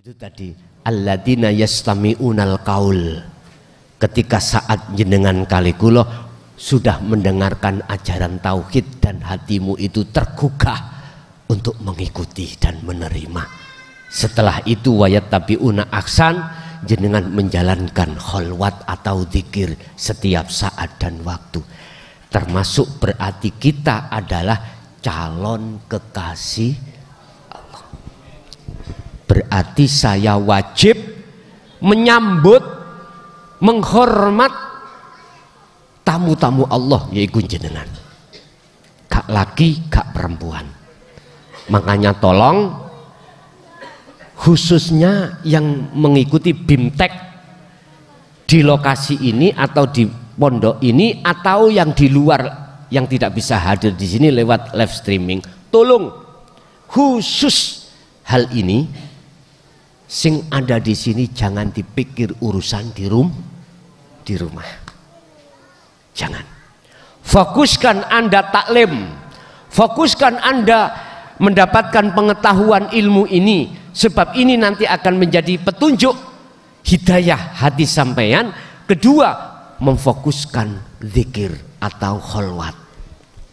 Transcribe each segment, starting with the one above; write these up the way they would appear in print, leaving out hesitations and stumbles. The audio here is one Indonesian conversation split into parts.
Itu tadi alladzina yastami'unal qaul. Ketika saat jenengan kali kula sudah mendengarkan ajaran tauhid dan hatimu itu tergugah untuk mengikuti dan menerima. Setelah itu wayattabi'una ahsan, jenengan menjalankan kholwat atau zikir setiap saat dan waktu. Termasuk berarti kita adalah calon kekasih Allah. Berarti saya wajib menyambut, menghormat tamu-tamu Allah, yaitu jenengan. Gak laki, gak perempuan. Makanya tolong khususnya yang mengikuti BIMTEK di lokasi ini atau di pondok ini atau yang di luar yang tidak bisa hadir di sini lewat live streaming, tolong khusus hal ini sing ada di sini jangan dipikir urusan di rumah. Jangan. Fokuskan Anda taklim, fokuskan Anda mendapatkan pengetahuan ilmu ini, sebab ini nanti akan menjadi petunjuk hidayah hati sampean. Kedua, memfokuskan zikir atau kholwat.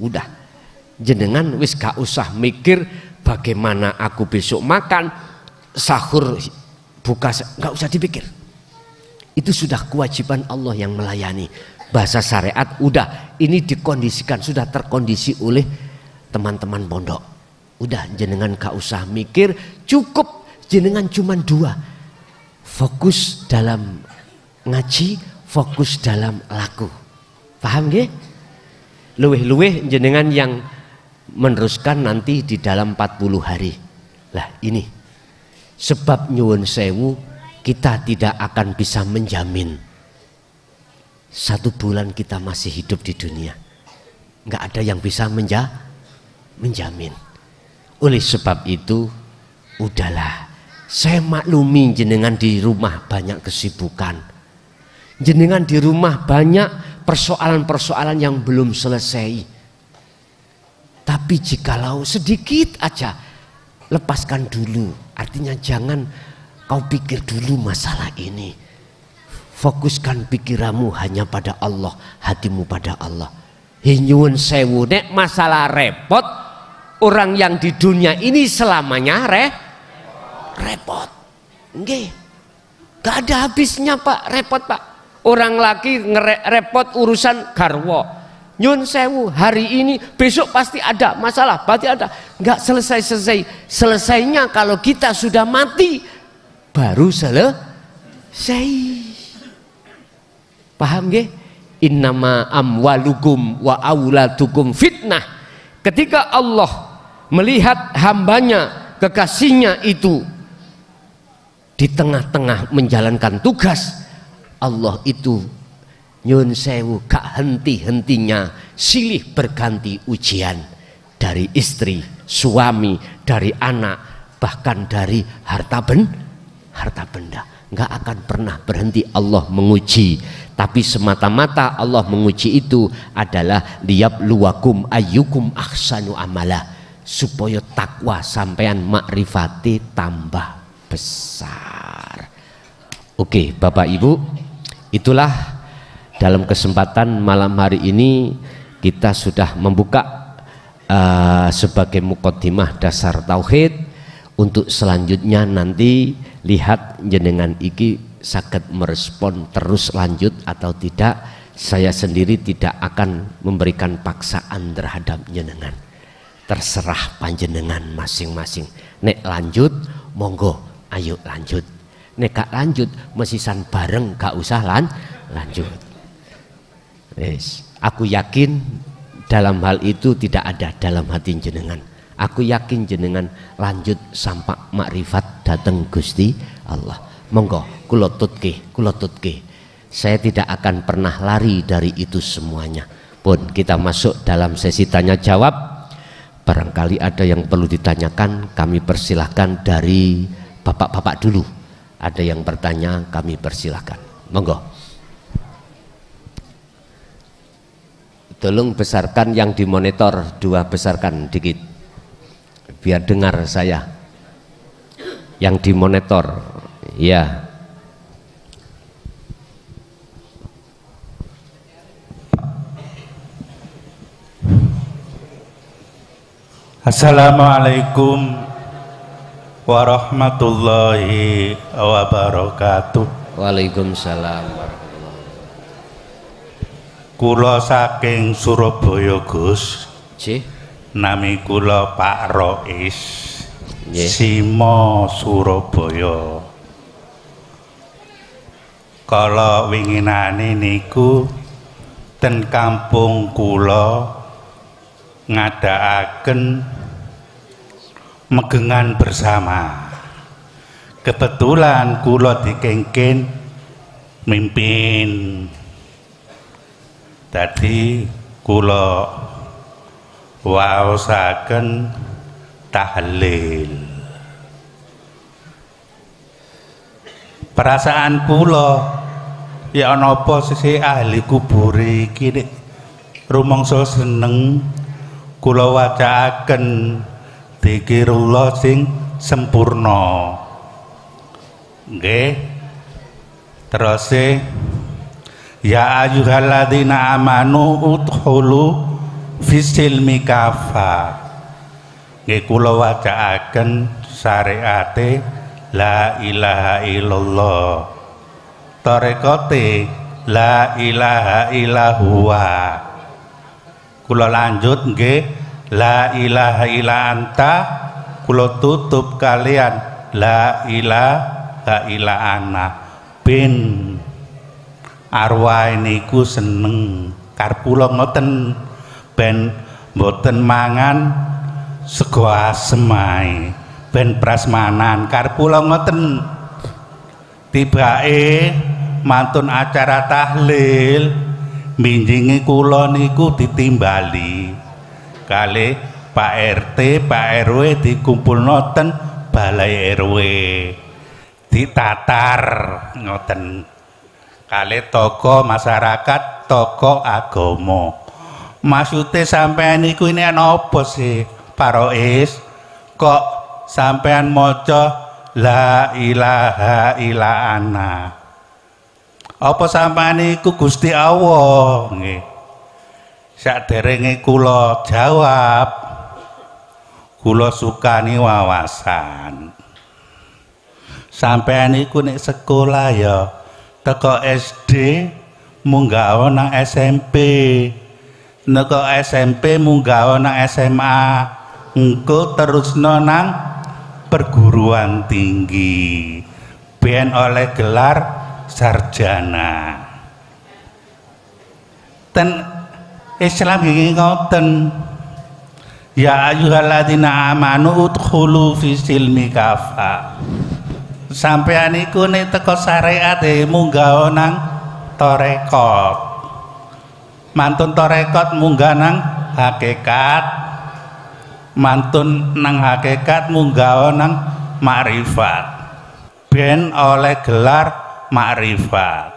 Udah, jenengan wis gak usah mikir bagaimana aku besok makan, sahur, buka, gak usah dipikir. Itu sudah kewajiban Allah yang melayani. Bahasa syariat udah, ini dikondisikan, sudah terkondisi oleh teman-teman pondok. Udah, jenengan gak usah mikir, cukup jenengan cuma dua, fokus dalam ngaji, fokus dalam laku. Paham nggih? Luweh-luweh jenengan yang meneruskan nanti di dalam 40 hari. Lah ini sebab nyuwun sewu, kita tidak akan bisa menjamin 1 bulan kita masih hidup di dunia. Nggak ada yang bisa menjamin. Oleh sebab itu, udahlah, saya maklumi jenengan di rumah banyak kesibukan. Jenengan di rumah banyak persoalan-persoalan yang belum selesai. Tapi jikalau sedikit aja, lepaskan dulu. Artinya jangan kau pikir dulu masalah ini. Fokuskan pikiranmu hanya pada Allah, hatimu pada Allah. Nyuwun sewu, nek masalah repot, orang yang di dunia ini selamanya repot. Nggih. Gak ada habisnya Pak, repot Pak. Orang laki repot urusan garwa. Nyun sewu, hari ini, besok pasti ada masalah, pasti ada. Nggak selesai-selesai. Selesainya kalau kita sudah mati, baru selesai. Paham nggih? Innama amwalukum wa auladukum fitnah. Ketika Allah melihat hambanya, kekasihnya itu di tengah-tengah menjalankan tugas, Allah itu nyun sewu gak henti-hentinya silih berganti ujian dari istri, suami, dari anak, bahkan dari harta benda. Nggak akan pernah berhenti Allah menguji. Tapi semata-mata Allah menguji itu adalah liyabluwakum ayyukum ahsanu amala, supaya takwa sampean makrifati tambah besar. Oke Bapak Ibu, itulah dalam kesempatan malam hari ini kita sudah membuka sebagai muqaddimah dasar tauhid. Untuk selanjutnya nanti lihat jenengan iki saged merespon terus lanjut atau tidak. Saya sendiri tidak akan memberikan paksaan terhadap jenengan. Terserah panjenengan masing-masing. Nek lanjut monggo, ayo lanjut. Nek gak lanjut mesisan bareng, gak usah lanjut. Yes. Aku yakin dalam hal itu tidak ada dalam hati jenengan. Aku yakin jenengan lanjut sampai makrifat dateng Gusti Allah. Monggo kula tutke. Saya tidak akan pernah lari dari itu semuanya. Pun kita masuk dalam sesi tanya jawab. Barangkali ada yang perlu ditanyakan, kami persilahkan dari bapak-bapak dulu. Ada yang bertanya, kami persilahkan. Monggo. Tolong besarkan yang dimonitor, 2 besarkan dikit biar dengar saya. yang dimonitor. Ya. Assalamualaikum warahmatullahi wabarakatuh. Waalaikumsalam. Kula saking Surabaya, Gus. Nggih. Nami kula Pak Rois. Nggih. Simo Surabaya. Kala winginane niku ten kampung kula ngadakaken megengan bersama. Kebetulan kula dikengken mimpin. Dadi kula waosaken tahlil. Perasaan kula ya napa sisi ahli kubur iki nek rumangsa seneng kula wacaaken dzikirullah sing sempurna. Nggih. Terus ya ayyuhalladzina amanu udkhulu fisilmi kafa. Nggih kula wacaaken syariate la ilaha illallah. Tarekate la ilaha illallah. Kula lanjut nggih la ilaha illa anta, kula tutup kalian la ilaha illa ana. Ben arwah niku seneng karep kula ngoten ben mboten mangan sego asem ae, ben prasmanan karep kula ngoten. Tibake mantun acara tahlil minjingi kula niku ditimbali kalih Pak RT, Pak RW dikumpulno ten balai RW, ditatar ngoten kalih tokoh masyarakat, tokoh agama. Maksude sampean niku ini napa sih Pak Rois? Kok sampean maca la ilaha illa ana? Apa sampean niku Gusti Allah? Nggih. Saderenge kula jawab, kula sukani wawasan. Sampean niku nek sekolah ya teko SD munggah nang SMP. Nek SMP munggah nang SMA. Engko terusno nang perguruan tinggi. Ben oleh gelar sarjana. Ten Islam iki ngoten. Ya ayyuhalladzina amanu udkhulu fi silmi kafa. Sampeyan iku nek teko syariat munggah nang tarekat. Mantun tarekat munggah nang hakikat. Mantun nang hakikat munggah nang makrifat. Ben oleh gelar makrifat.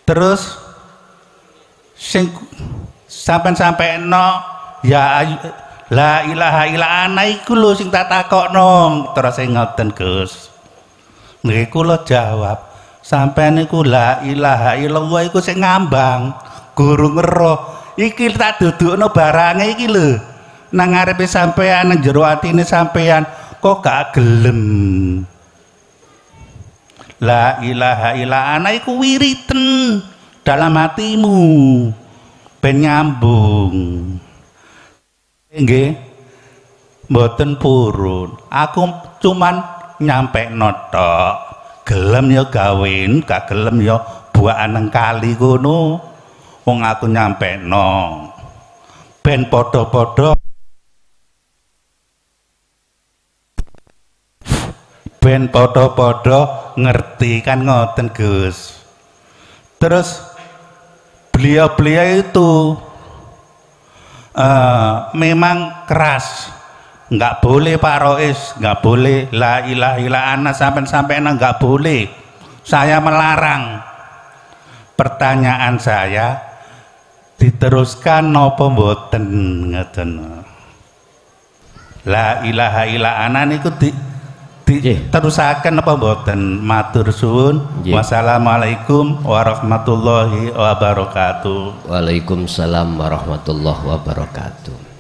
Terus sing sampai-no ya la ilaha illa ana iku lho sing tak takokno. Terus sing ngoten Gus. Nggih kula jawab, sampean niku la ilaha illallah iku sing ngambang, guru ngeroh. Iki tak dudukno barange iki lho. Nang ngarepe sampean, nang jero atine sampean kok gak gelem. La ilaha illa ana iku wiriten dalam hatimu ben nyambung. Nggih mboten purun, aku cuman nyampe tok, gelem ya gawen, gak gelem ya buakan nang kali kono. Wong aku nyampe ben padha-padha ben padha-padha ngerti kan ngoten Gus. Terus beliau-beliau itu memang keras, nggak boleh Pak Rois, nggak boleh la ilaha illa ana sampai-sampai nggak boleh. Saya melarang. Pertanyaan saya, diteruskan napa mboten ngeten? la ilaha illa ana niku terusaken apa mboten? Matur suwun. Wassalamualaikum warahmatullahi wabarakatuh. Waalaikumsalam warahmatullahi wabarakatuh.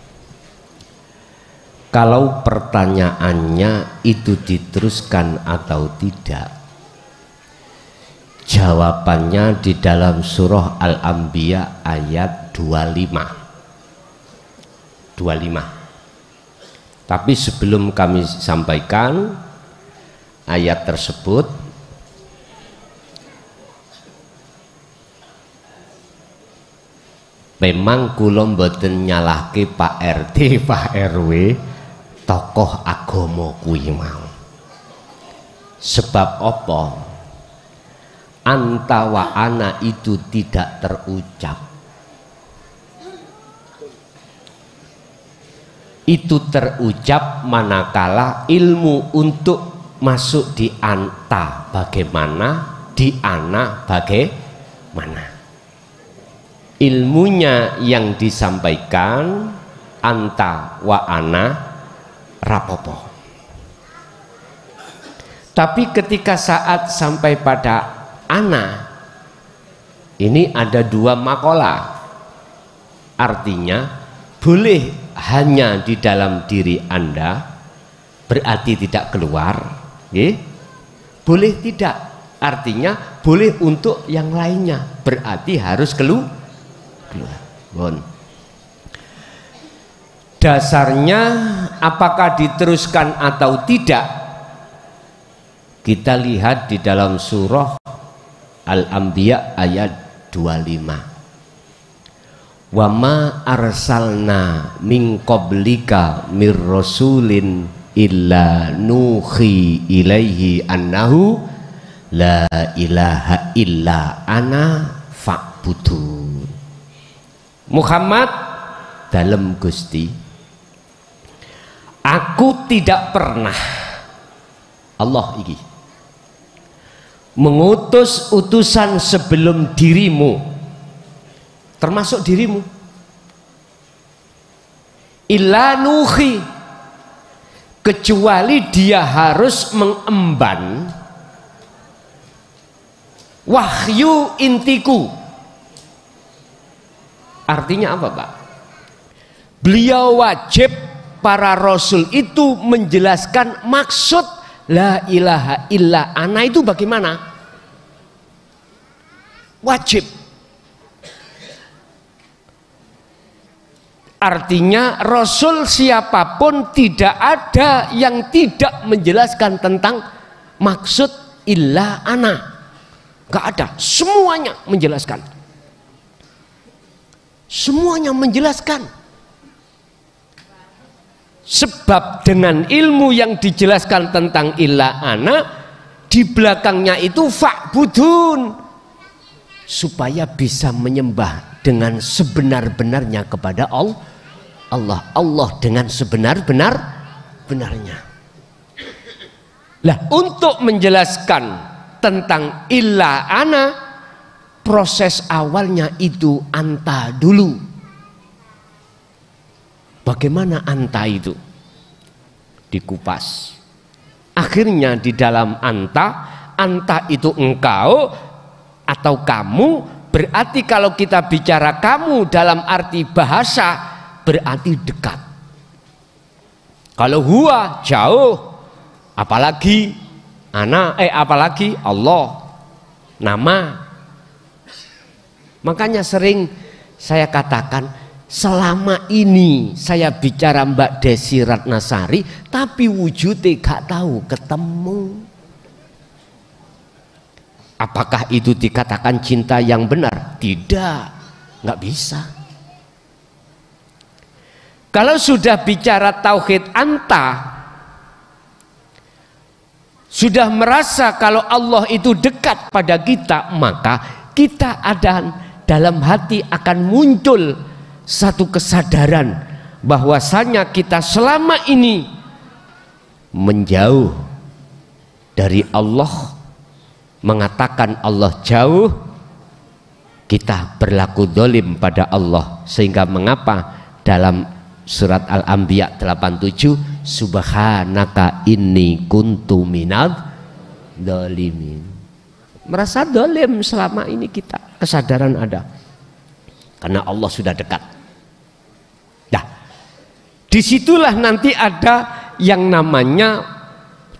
Kalau pertanyaannya itu diteruskan atau tidak, jawabannya di dalam surah Al-Anbiya ayat 25. Tapi sebelum kami sampaikan ayat tersebut, memang kula mboten nyalahke Pak RT, Pak RW, tokoh agama kuwi mau. Sebab apa? Anta wa ana itu tidak terucap. Itu terucap manakala ilmu untuk masuk di anta bagaimana, di ana bagaimana. Ilmunya yang disampaikan anta wa ana rapopo. Tapi ketika saat sampai pada ana, ini ada dua makola. Artinya boleh hanya di dalam diri Anda, berarti tidak keluar. Boleh tidak, artinya boleh untuk yang lainnya, berarti harus keluar. Bon. Dasarnya apakah diteruskan atau tidak, kita lihat di dalam surah Al-Anbiya ayat 25. Wa ma arsalna min qablika mir rasulin illa nuhi ilaihi annahu la ilaha illa ana fa'budun. Muhammad dalam Gusti, aku tidak pernah Allah iki mengutus utusan sebelum dirimu, termasuk dirimu, illa nuhi, kecuali dia harus mengemban wahyu intiku. Artinya apa, Pak? Beliau wajib, para rasul itu menjelaskan maksud la ilaha illa ana itu bagaimana? Wajib. Artinya rasul siapapun tidak ada yang tidak menjelaskan tentang maksud illa ana. Gak ada, semuanya menjelaskan. Semuanya menjelaskan. Sebab dengan ilmu yang dijelaskan tentang illa ana, di belakangnya itu fa'budun, supaya bisa menyembah dengan sebenar-benarnya kepada Allah dengan sebenar-benarnya. Lah, untuk menjelaskan tentang illa ana, proses awalnya itu anta dulu. Bagaimana anta itu? Dikupas. Akhirnya di dalam anta itu engkau atau kamu. Berarti kalau kita bicara kamu dalam arti bahasa, berarti dekat. Kalau huwa jauh, apalagi apalagi Allah, nama. Makanya sering saya katakan, selama ini saya bicara Mbak Desi Ratnasari, tapi wujudnya gak tahu ketemu. Apakah itu dikatakan cinta yang benar? Tidak, nggak bisa. Kalau sudah bicara tauhid anta, sudah merasa kalau Allah itu dekat pada kita, maka kita ada dalam hati akan muncul satu kesadaran bahwasanya kita selama ini menjauh dari Allah, mengatakan Allah jauh, kita berlaku dolim pada Allah. Sehingga mengapa dalam surat Al-Anbiya 87 subhanaka inni kuntu minadz dzalimin. Merasa zalim selama ini kita, kesadaran ada. Karena Allah sudah dekat. Nah, disitulah nanti ada yang namanya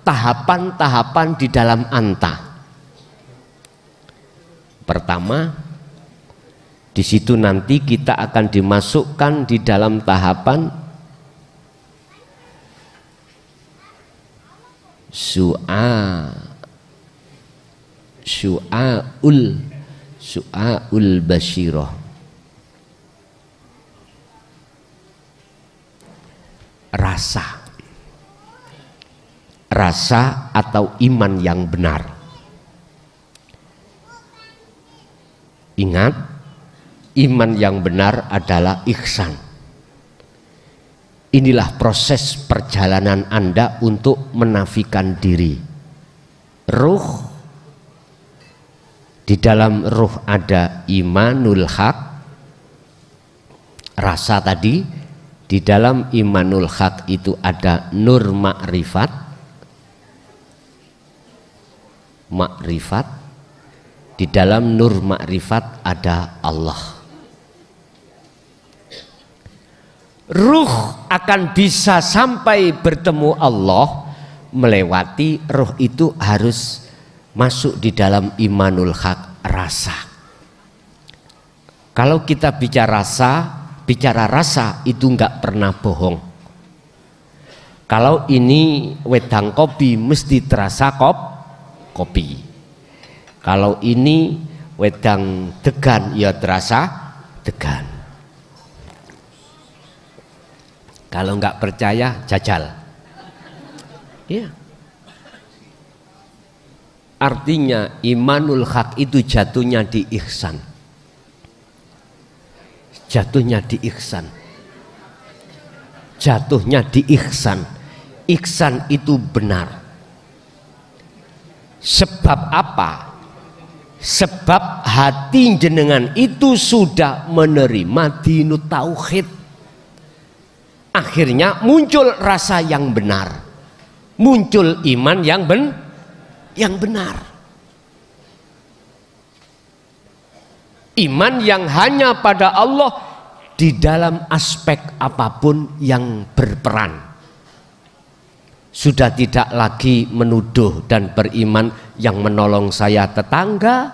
tahapan-tahapan di dalam anta. Pertama, di situ nanti kita akan dimasukkan di dalam tahapan su'aul basyirah. Rasa atau iman yang benar. Ingat, iman yang benar adalah ihsan. Inilah proses perjalanan Anda untuk menafikan diri. Ruh, di dalam ruh ada imanul haq, rasa tadi. Di dalam imanul haq itu ada nur ma'rifat. Di dalam nur ma'rifat ada Allah. Ruh akan bisa sampai bertemu Allah melewati ruh itu harus masuk di dalam imanul haq, rasa. Kalau kita bicara rasa itu enggak pernah bohong. Kalau ini wedang kopi mesti terasa kopi. Kalau ini wedang degan ya terasa degan. Kalau enggak percaya jajal. Ya. Artinya imanul haq itu jatuhnya di ihsan. Jatuhnya di ihsan. Ihsan itu benar. Sebab apa? Sebab hati jenengan itu sudah menerima dinut tauhid. Akhirnya muncul rasa yang benar. Muncul iman yang benar. Iman yang hanya pada Allah di dalam aspek apapun yang berperan. Sudah tidak lagi menuduh dan beriman yang menolong saya tetangga.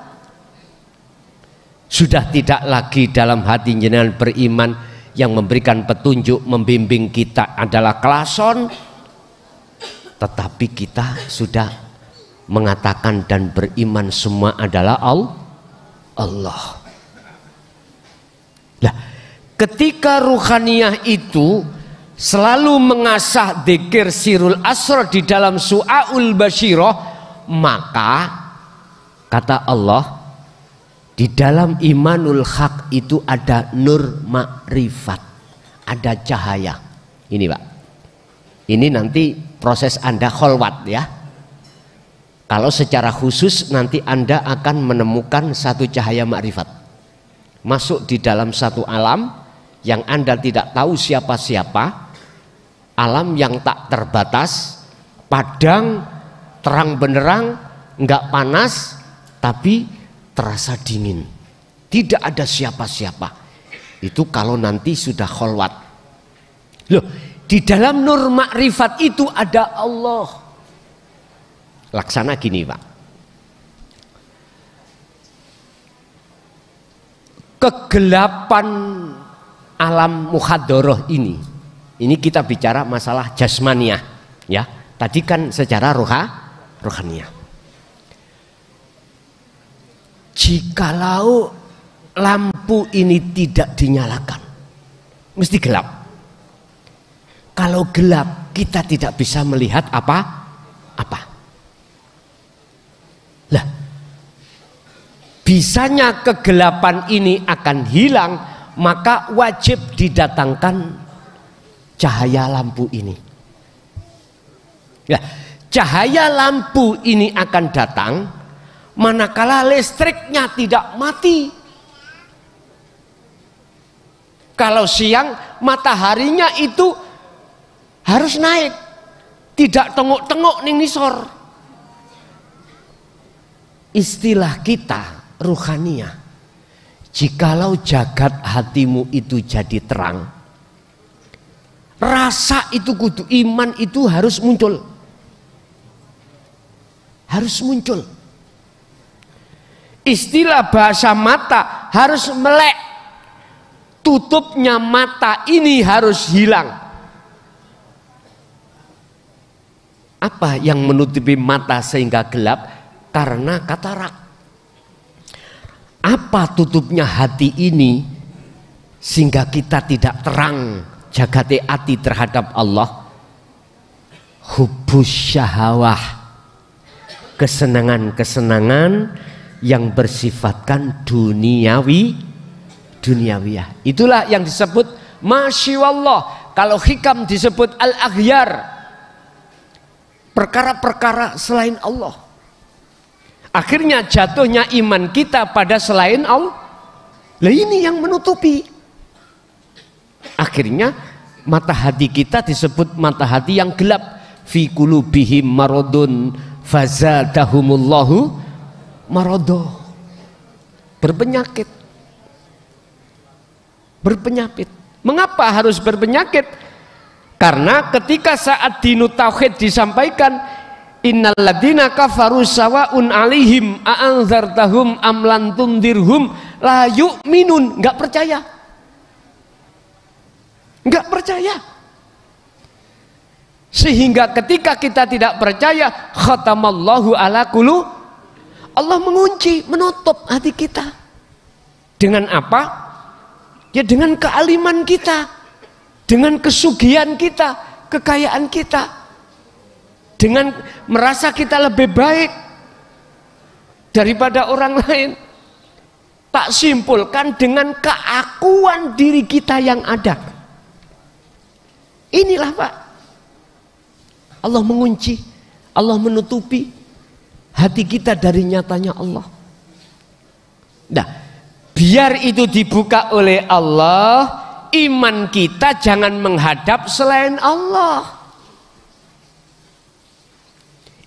Sudah tidak lagi dalam hati jenengan beriman yang memberikan petunjuk, membimbing kita adalah klason. Tetapi kita sudah mengatakan dan beriman semua adalah Allah. Nah, ketika ruhaniyah itu selalu mengasah dzikir sirul asrar di dalam su'aul basyirah, maka kata Allah di dalam imanul haq itu ada nur ma'rifat, ada cahaya. Ini Pak, ini nanti proses Anda kholwat ya. Kalau secara khusus nanti Anda akan menemukan satu cahaya ma'rifat masuk di dalam satu alam yang Anda tidak tahu siapa-siapa, alam yang tak terbatas, padang, terang benderang, enggak panas, tapi terasa dingin, tidak ada siapa-siapa. Itu kalau nanti sudah kholwat. Loh, di dalam nur makrifat itu ada Allah. Laksana gini Pak, kegelapan alam muhadharah ini kita bicara masalah jasmaniah ya. Tadi kan secara rohaniah. Jikalau lampu ini tidak dinyalakan, mesti gelap. Kalau gelap kita tidak bisa melihat apa-apa. Lah, bisanya kegelapan ini akan hilang, maka wajib didatangkan cahaya lampu ini. Ya, cahaya lampu ini akan datang manakala listriknya tidak mati. Kalau siang mataharinya itu harus naik, tidak tengok-tengok ning nisor. Istilah kita ruhaniyah, jikalau jagat hatimu itu jadi terang, rasa itu kudu, iman itu harus muncul, harus muncul. Istilah bahasa mata harus melek, tutupnya mata ini harus hilang. Apa yang menutupi mata sehingga gelap? Karena katarak. Apa tutupnya hati ini sehingga kita tidak terang jagate hati terhadap Allah? Hubbus syahawah, kesenangan-kesenangan yang bersifatkan duniawiyah. Itulah yang disebut masyiwallah. Kalau hikam disebut al-aghyar, perkara-perkara selain Allah. Akhirnya jatuhnya iman kita pada selain Allah. Lah ini yang menutupi. Akhirnya mata hati kita disebut mata hati yang gelap. Fi qulubihim maradun fazadahumullahu marado. Berpenyakit. Berpenyakit. Mengapa harus berpenyakit? Karena ketika saat dinu tauhid disampaikan, innal ladzina kafaru sawaun alaihim a'anzartahum am lam tundirhum la yu'minun, enggak percaya. Enggak percaya. Sehingga ketika kita tidak percaya, khatamallahu ala qulub, Allah mengunci, menutup hati kita. Dengan apa? Ya dengan kealiman kita, dengan kesugihan kita, kekayaan kita, dengan merasa kita lebih baik daripada orang lain. Tak simpulkan dengan keakuan diri kita yang ada. Inilah Pak, Allah mengunci, Allah menutupi hati kita dari nyatanya Allah. Nah, biar itu dibuka oleh Allah, iman kita jangan menghadap selain Allah.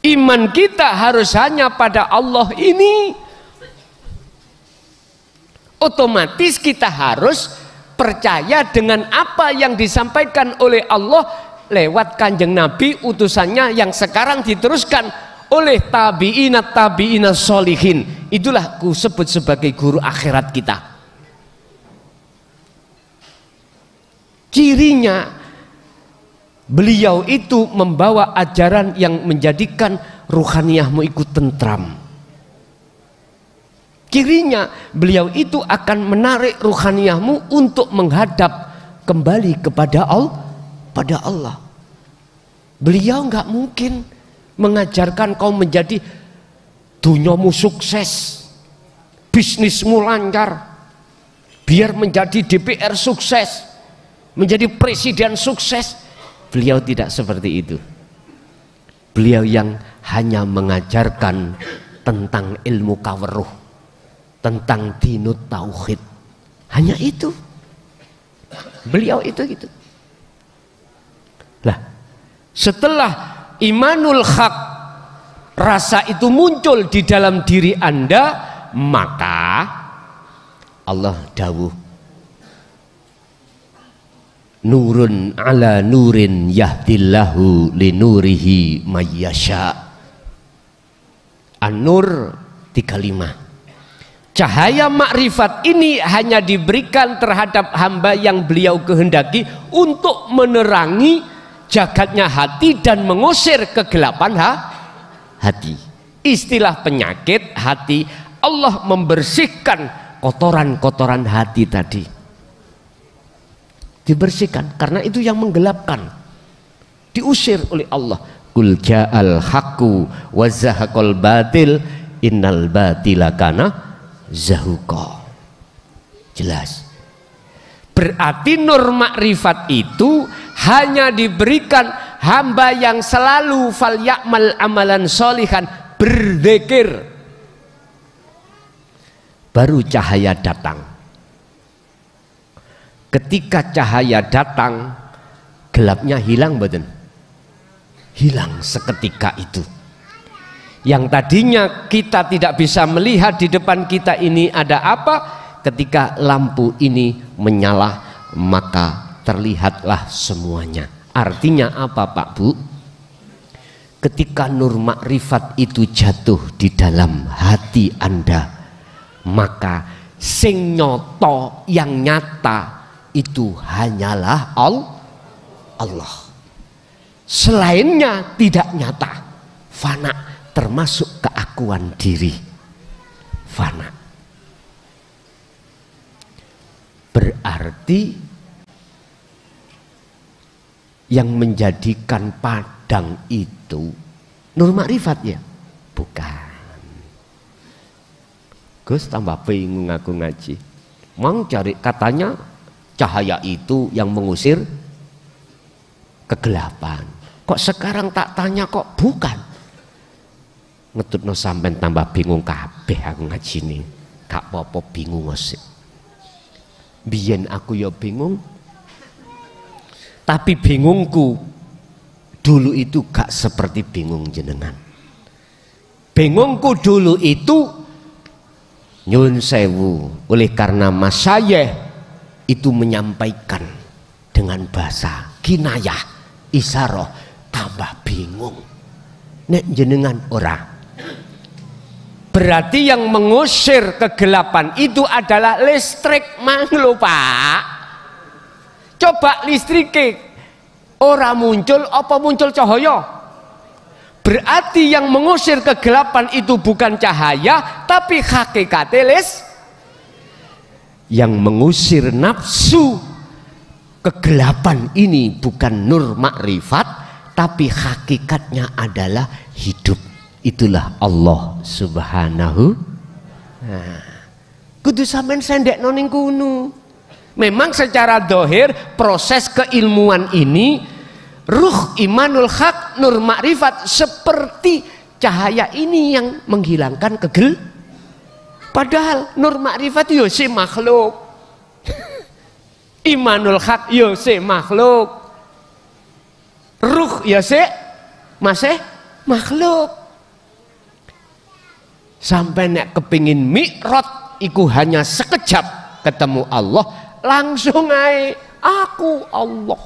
Iman kita harus hanya pada Allah ini. Otomatis kita harus percaya dengan apa yang disampaikan oleh Allah lewat Kanjeng Nabi utusannya yang sekarang diteruskan oleh tabi'ina sholihin. Itulah ku sebut sebagai guru akhirat kita. Cirinya, beliau itu membawa ajaran yang menjadikan ruhaniyahmu ikut tentram. Cirinya, beliau itu akan menarik ruhaniyahmu untuk menghadap kembali kepada Allah. Beliau nggak mungkin mengajarkan kau menjadi dunyamu sukses, bisnismu lancar, biar menjadi DPR sukses, menjadi presiden sukses. Beliau tidak seperti itu. Beliau yang hanya mengajarkan tentang ilmu kaweruh, tentang dinut tauhid. Hanya itu. Beliau itu gitu. Lah, setelah imanul haq, rasa itu muncul di dalam diri Anda, maka Allah dawuh, nurun ala nurin yahdillahu linurihi mayyasha. An-Nur 35. Cahaya makrifat ini hanya diberikan terhadap hamba yang beliau kehendaki untuk menerangi jagatnya hati dan mengusir kegelapan hati. Istilah penyakit hati, Allah membersihkan kotoran-kotoran hati tadi. Dibersihkan, karena itu yang menggelapkan, diusir oleh Allah. Qul ja'al haqqu wa zahaqal batil innal batila kana zahuqa. Jelas. Berarti nur makrifat itu hanya diberikan hamba yang selalu fal ya'mal amalan sholihan, berzikir, baru cahaya datang. Ketika cahaya datang, gelapnya hilang mboten? Hilang seketika itu. Yang tadinya kita tidak bisa melihat di depan kita ini ada apa, ketika lampu ini menyala maka terlihatlah semuanya. Artinya apa Pak Bu? Ketika nur makrifat itu jatuh di dalam hati Anda, maka sing nyoto yang nyata itu hanyalah Allah. Selainnya tidak nyata, fana, termasuk keakuan diri, fana. Berarti yang menjadikan padang itu nur makrifat ya? Bukan. Gus tambah bingung aku ngaji. Mang cari katanya cahaya itu yang mengusir kegelapan. Kok sekarang tak tanya kok bukan? Ngetutno sampean tambah bingung kabeh aku ngaji nih. Gak apa-apa bingung sih. Biyen aku ya bingung. Tapi bingungku dulu itu gak seperti bingung jenengan. Bingungku dulu itu nyun sewu, oleh karena masyayikh itu menyampaikan dengan bahasa kinayah, isyarah, tambah bingung. Nek jenengan ora. Berarti yang mengusir kegelapan itu adalah listrik mang lho Pak. Coba listrike ora muncul apa muncul cahaya? Berarti yang mengusir kegelapan itu bukan cahaya tapi hakikate yang mengusir nafsu kegelapan ini bukan nur makrifat tapi hakikatnya adalah hidup. Itulah Allah Subhanahu. Nah, kudu sampean sendekno ning kuno. Memang secara dohir proses keilmuan ini ruh imanul haq nur makrifat seperti cahaya ini yang menghilangkan kegel. Padahal nur makrifat yo si makhluk. Imanul haq yo si makhluk. Ruh ya si masih makhluk. Sampai nek kepingin mi'raj iku hanya sekejap ketemu Allah, langsung ae aku Allah.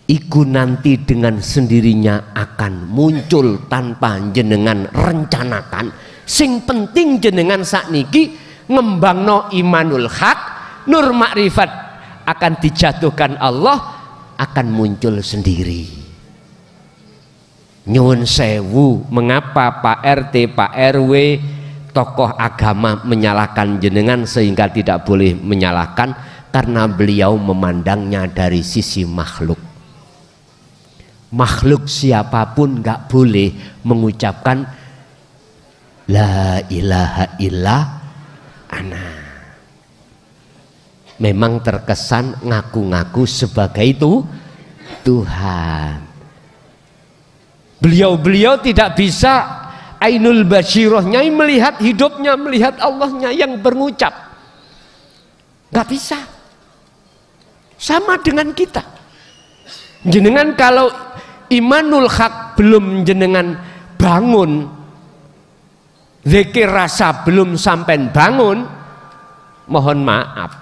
Iku nanti dengan sendirinya akan muncul tanpa jenengan rencanakan. Sing penting jenengan sakniki ngembangno imanul haq, nur makrifat akan dijatuhkan Allah, akan muncul sendiri. Nyuwun sewu, mengapa Pak RT, Pak RW, tokoh agama menyalahkan jenengan sehingga tidak boleh menyalahkan? Karena beliau memandangnya dari sisi makhluk. Makhluk siapapun nggak boleh mengucapkan la ilaha illa ana. Memang terkesan ngaku-ngaku sebagai itu Tuhan. Beliau tidak bisa ainul basyirahnya melihat hidupnya, melihat Allahnya yang berucap. Nggak bisa. Sama dengan kita. Jenengan kalau imanul haq belum jenengan bangun, zikir rasa belum sampai bangun, mohon maaf,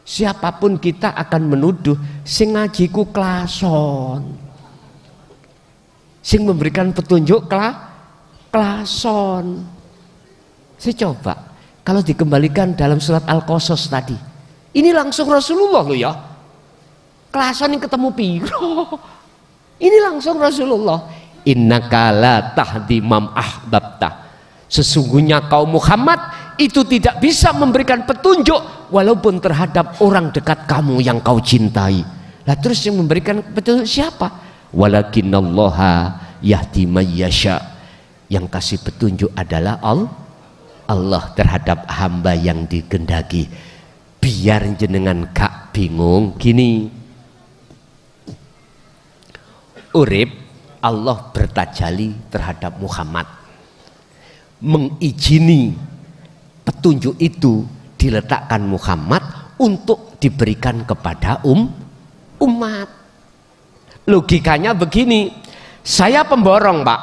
siapapun kita akan menuduh sing ngajiku klason, sing memberikan petunjuk klason. Saya coba kalau dikembalikan dalam surat Al-Qasas tadi, ini langsung Rasulullah loh ya, klason yang ketemu piro. Ini langsung Rasulullah. Innaka la tahdi man ahbabta. Sesungguhnya kaum Muhammad itu tidak bisa memberikan petunjuk walaupun terhadap orang dekat kamu yang kau cintai. Lah terus yang memberikan petunjuk siapa? Walakinallaha yahdi may yasha. Yang kasih petunjuk adalah Allah terhadap hamba yang dikehendaki. Biar jenengan gak bingung gini. Urip Allah bertajali terhadap Muhammad, mengizini petunjuk itu diletakkan Muhammad untuk diberikan kepada umat. Logikanya begini, saya pemborong Pak,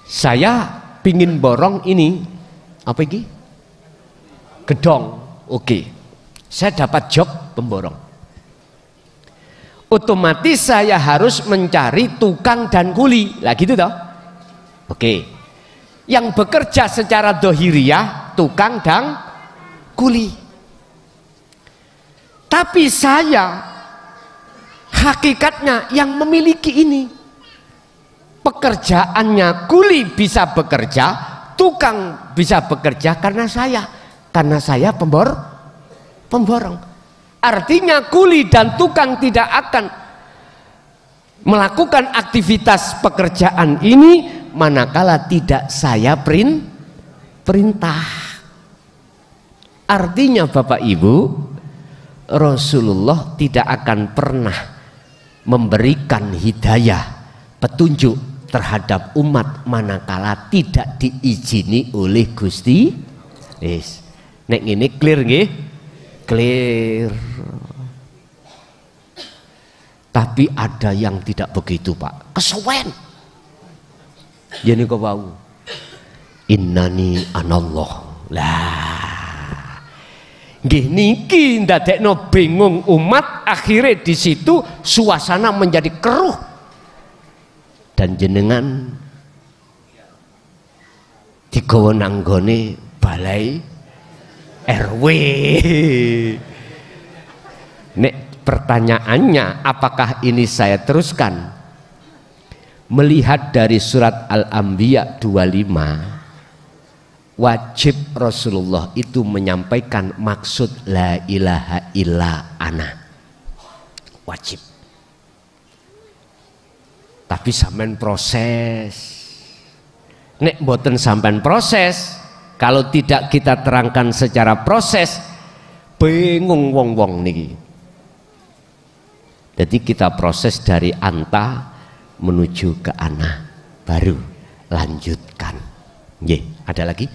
saya pingin borong ini apa ini? Gedong, oke. Saya dapat job pemborong. Otomatis saya harus mencari tukang dan kuli, lah gitu toh. Oke. Yang bekerja secara dohiriyah tukang dan kuli. Tapi saya hakikatnya yang memiliki ini. Pekerjaannya kuli bisa bekerja, tukang bisa bekerja karena saya pemborong. Artinya kuli dan tukang tidak akan melakukan aktivitas pekerjaan ini manakala tidak saya perintah. Artinya Bapak Ibu, Rasulullah tidak akan pernah memberikan hidayah, petunjuk terhadap umat manakala tidak diizini oleh Gusti. Yes. Nek ini clear nggih? Clear. Tapi ada yang tidak begitu Pak, kesuwen. Jadi kau bau. Innani anallah. Lah. Nggih niki ndadekno bingung umat, akhirnya di situ suasana menjadi keruh. Dan jenengan digawa nanggone balai RW. Nek pertanyaannya, apakah ini saya teruskan? Melihat dari surat Al-Anbiya 25, wajib Rasulullah itu menyampaikan maksud la ilaha illa ana. Wajib. Tapi sampean proses. Nek mboten sampean proses, kalau tidak kita terangkan secara proses, bingung wong-wong niki. Jadi kita proses dari anta menuju ke ana, baru lanjutkan. Nggih, ada lagi?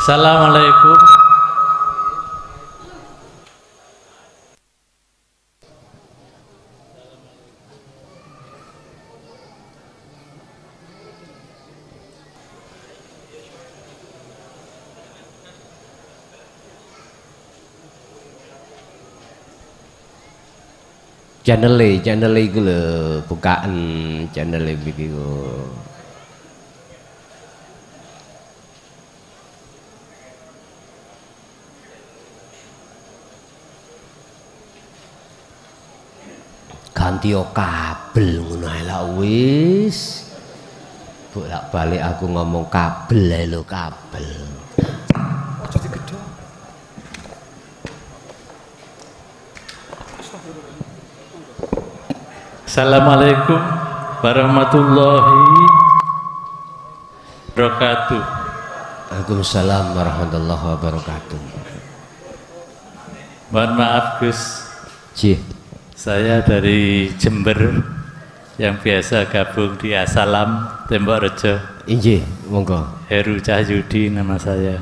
Assalamualaikum. Channel iku lho, bukaan channel iki. Ganti kabel ngono ae lah wis. Bolak-balik aku ngomong kabel ae lho, kabel. Assalamualaikum warahmatullahi wabarakatuh. Waalaikumsalam warahmatullahi wabarakatuh. Mohon maaf Gus, Cih. saya dari Jember yang biasa gabung di Asalam Tembok Rejo. Injih, monggo. Heru Cahyudi nama saya.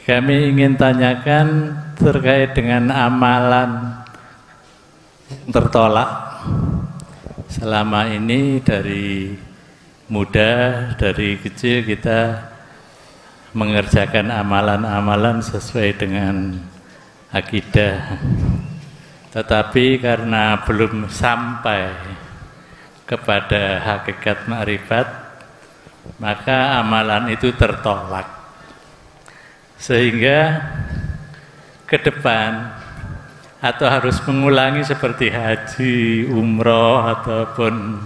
Kami ingin tanyakan terkait dengan amalan tertolak. Selama ini dari muda, dari kecil kita mengerjakan amalan-amalan sesuai dengan akidah. Tetapi karena belum sampai kepada hakikat makrifat, maka amalan itu tertolak. Sehingga ke depan atau harus mengulangi seperti haji, umroh ataupun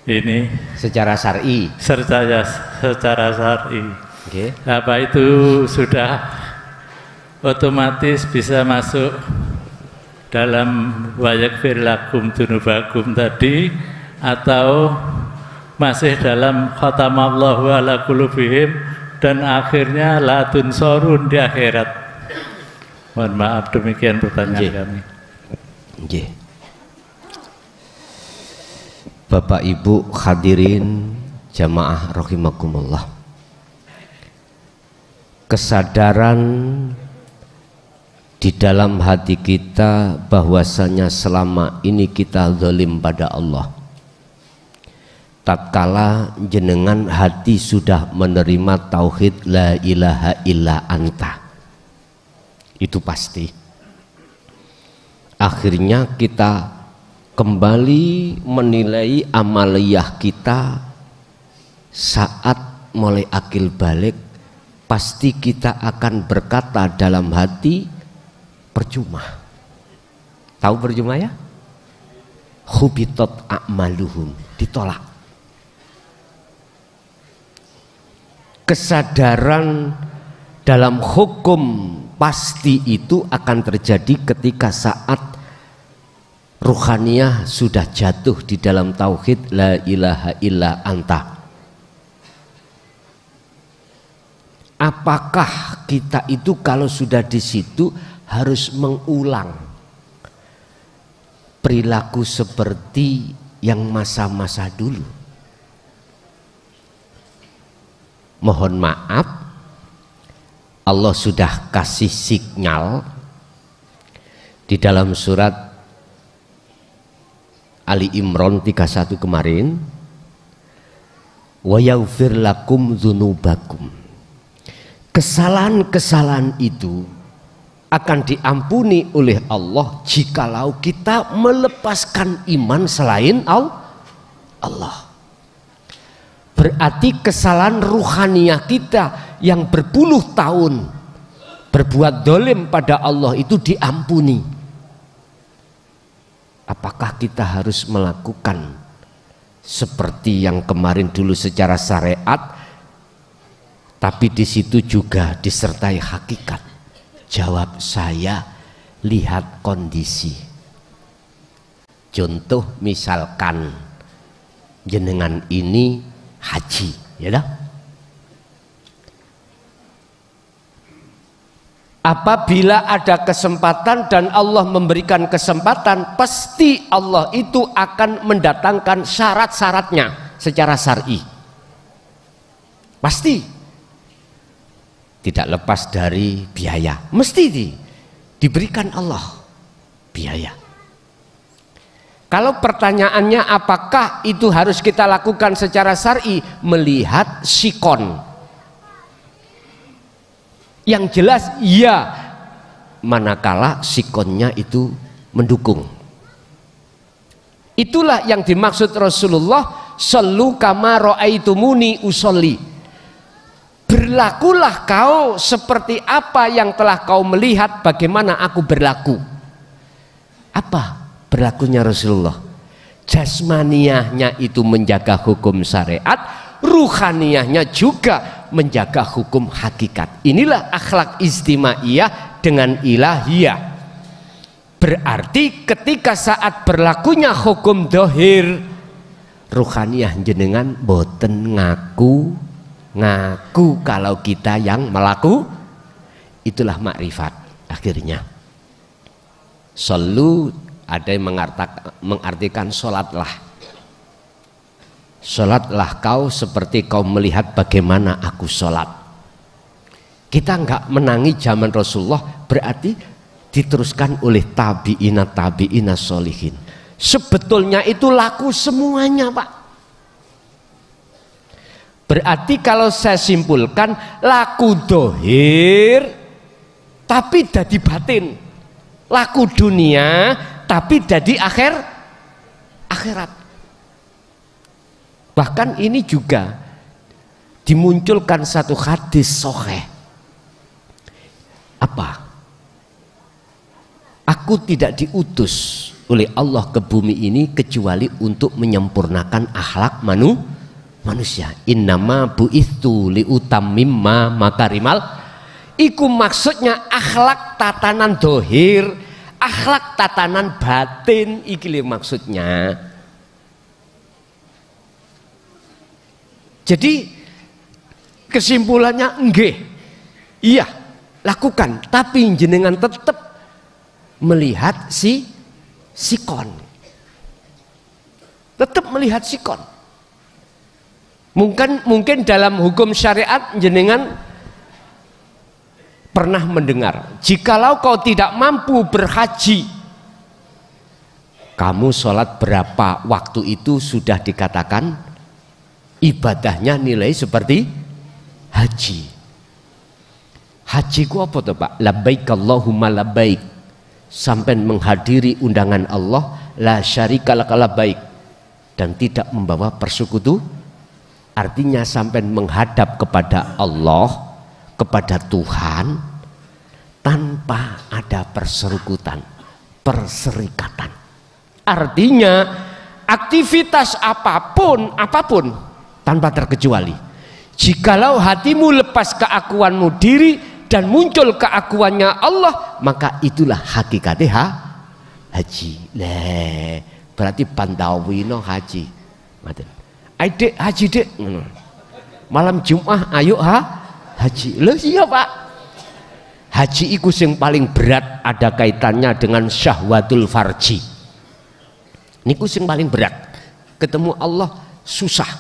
ini Secara syar'i. secara syar'i. Okay. Apa itu sudah otomatis bisa masuk dalam wayaghfir lakum dzunubakum tadi, atau masih dalam khatamallahu ala qulubihim dan akhirnya la tunsorun di akhirat? Mohon maaf, demikian pertanyaan kami. Nggih. Bapak Ibu hadirin jamaah rahimakumullah. Kesadaran di dalam hati kita bahwasanya selama ini kita zalim pada Allah. Tatkala jenengan hati sudah menerima tauhid la ilaha illa anta, itu pasti. Akhirnya kita kembali menilai amaliyah kita saat mulai akil balik, pasti kita akan berkata dalam hati, percuma. Tahu percuma ya? Hubitat a'maluhum, ditolak. Kesadaran dalam hukum pasti itu akan terjadi ketika saat ruhaniyah sudah jatuh di dalam tauhid la ilaha illa anta. Apakah kita itu kalau sudah di situ harus mengulang perilaku seperti yang masa-masa dulu? Mohon maaf, Allah sudah kasih sinyal di dalam surat Ali Imran 31 kemarin, wa yaghfir lakum dzunubakum. Kesalahan-kesalahan itu akan diampuni oleh Allah jikalau kita melepaskan iman selain Allah. Berarti kesalahan ruhaniyah kita yang berpuluh tahun berbuat dolim pada Allah itu diampuni. Apakah kita harus melakukan seperti yang kemarin dulu secara syariat, tapi di situ juga disertai hakikat? Jawab saya, lihat kondisi. Contoh misalkan jenengan ini haji, ya dah? Apabila ada kesempatan dan Allah memberikan kesempatan, pasti Allah itu akan mendatangkan syarat-syaratnya secara syar'i. Pasti. Tidak lepas dari biaya. Mesti diberikan Allah biaya. Kalau pertanyaannya apakah itu harus kita lakukan secara syar'i, melihat sikon. Yang jelas iya, manakala sikonnya itu mendukung. Itulah yang dimaksud Rasulullah, sallu kama ra'aitumuni usolli. Berlakulah kau seperti apa yang telah kau melihat bagaimana aku berlaku. Apa berlakunya Rasulullah? Jasmaniyahnya itu menjaga hukum syariat, ruhaniyahnya juga menjaga hukum hakikat. Inilah akhlak istimaiyah dengan ilahiyah. Berarti ketika saat berlakunya hukum dohir, ruhaniyah jenengan boten ngaku kalau kita yang melaku, itulah makrifat. Akhirnya sallu ada yang mengartikan sholatlah. Sholatlah kau seperti kau melihat bagaimana aku sholat. Kita enggak menangi zaman Rasulullah, berarti diteruskan oleh tabi'ina sholihin. Sebetulnya itu laku semuanya, Pak. Berarti kalau saya simpulkan, laku dohir tapi dadi batin, laku dunia tapi dadi akhirat. Bahkan ini juga dimunculkan satu hadis sahih. Apa? Aku tidak diutus oleh Allah ke bumi ini kecuali untuk menyempurnakan akhlak manusia. Innama bu'ithu liutammimma makarimal. Iku maksudnya akhlak tatanan dohir, akhlak tatanan batin iki lho maksudnya. Jadi kesimpulannya nggih, iya lakukan, tapi jenengan tetap melihat sikon, tetap melihat sikon. Mungkin dalam hukum syariat jenengan pernah mendengar, jikalau kau tidak mampu berhaji, kamu sholat berapa waktu itu sudah dikatakan ibadahnya nilai seperti haji. Haji ku apa tuh Pak? Labbaik Allahumma labbaik, sampai menghadiri undangan Allah, la syarika laka labbaik, dan tidak membawa persekutu. Artinya sampai menghadap kepada Allah, kepada Tuhan, tanpa ada perserikutan, perserikatan. Artinya aktivitas apapun tanpa terkecuali, jikalau hatimu lepas keakuanmu diri dan muncul keakuannya Allah, maka itulah hakikatnya haji. Berarti pantawino haji. Ayo dek haji dek, malam Jumat ayo haji. Loh iya Pak, haji iku sing paling berat, ada kaitannya dengan syahwatul farji. Niku sing paling berat, ketemu Allah susah.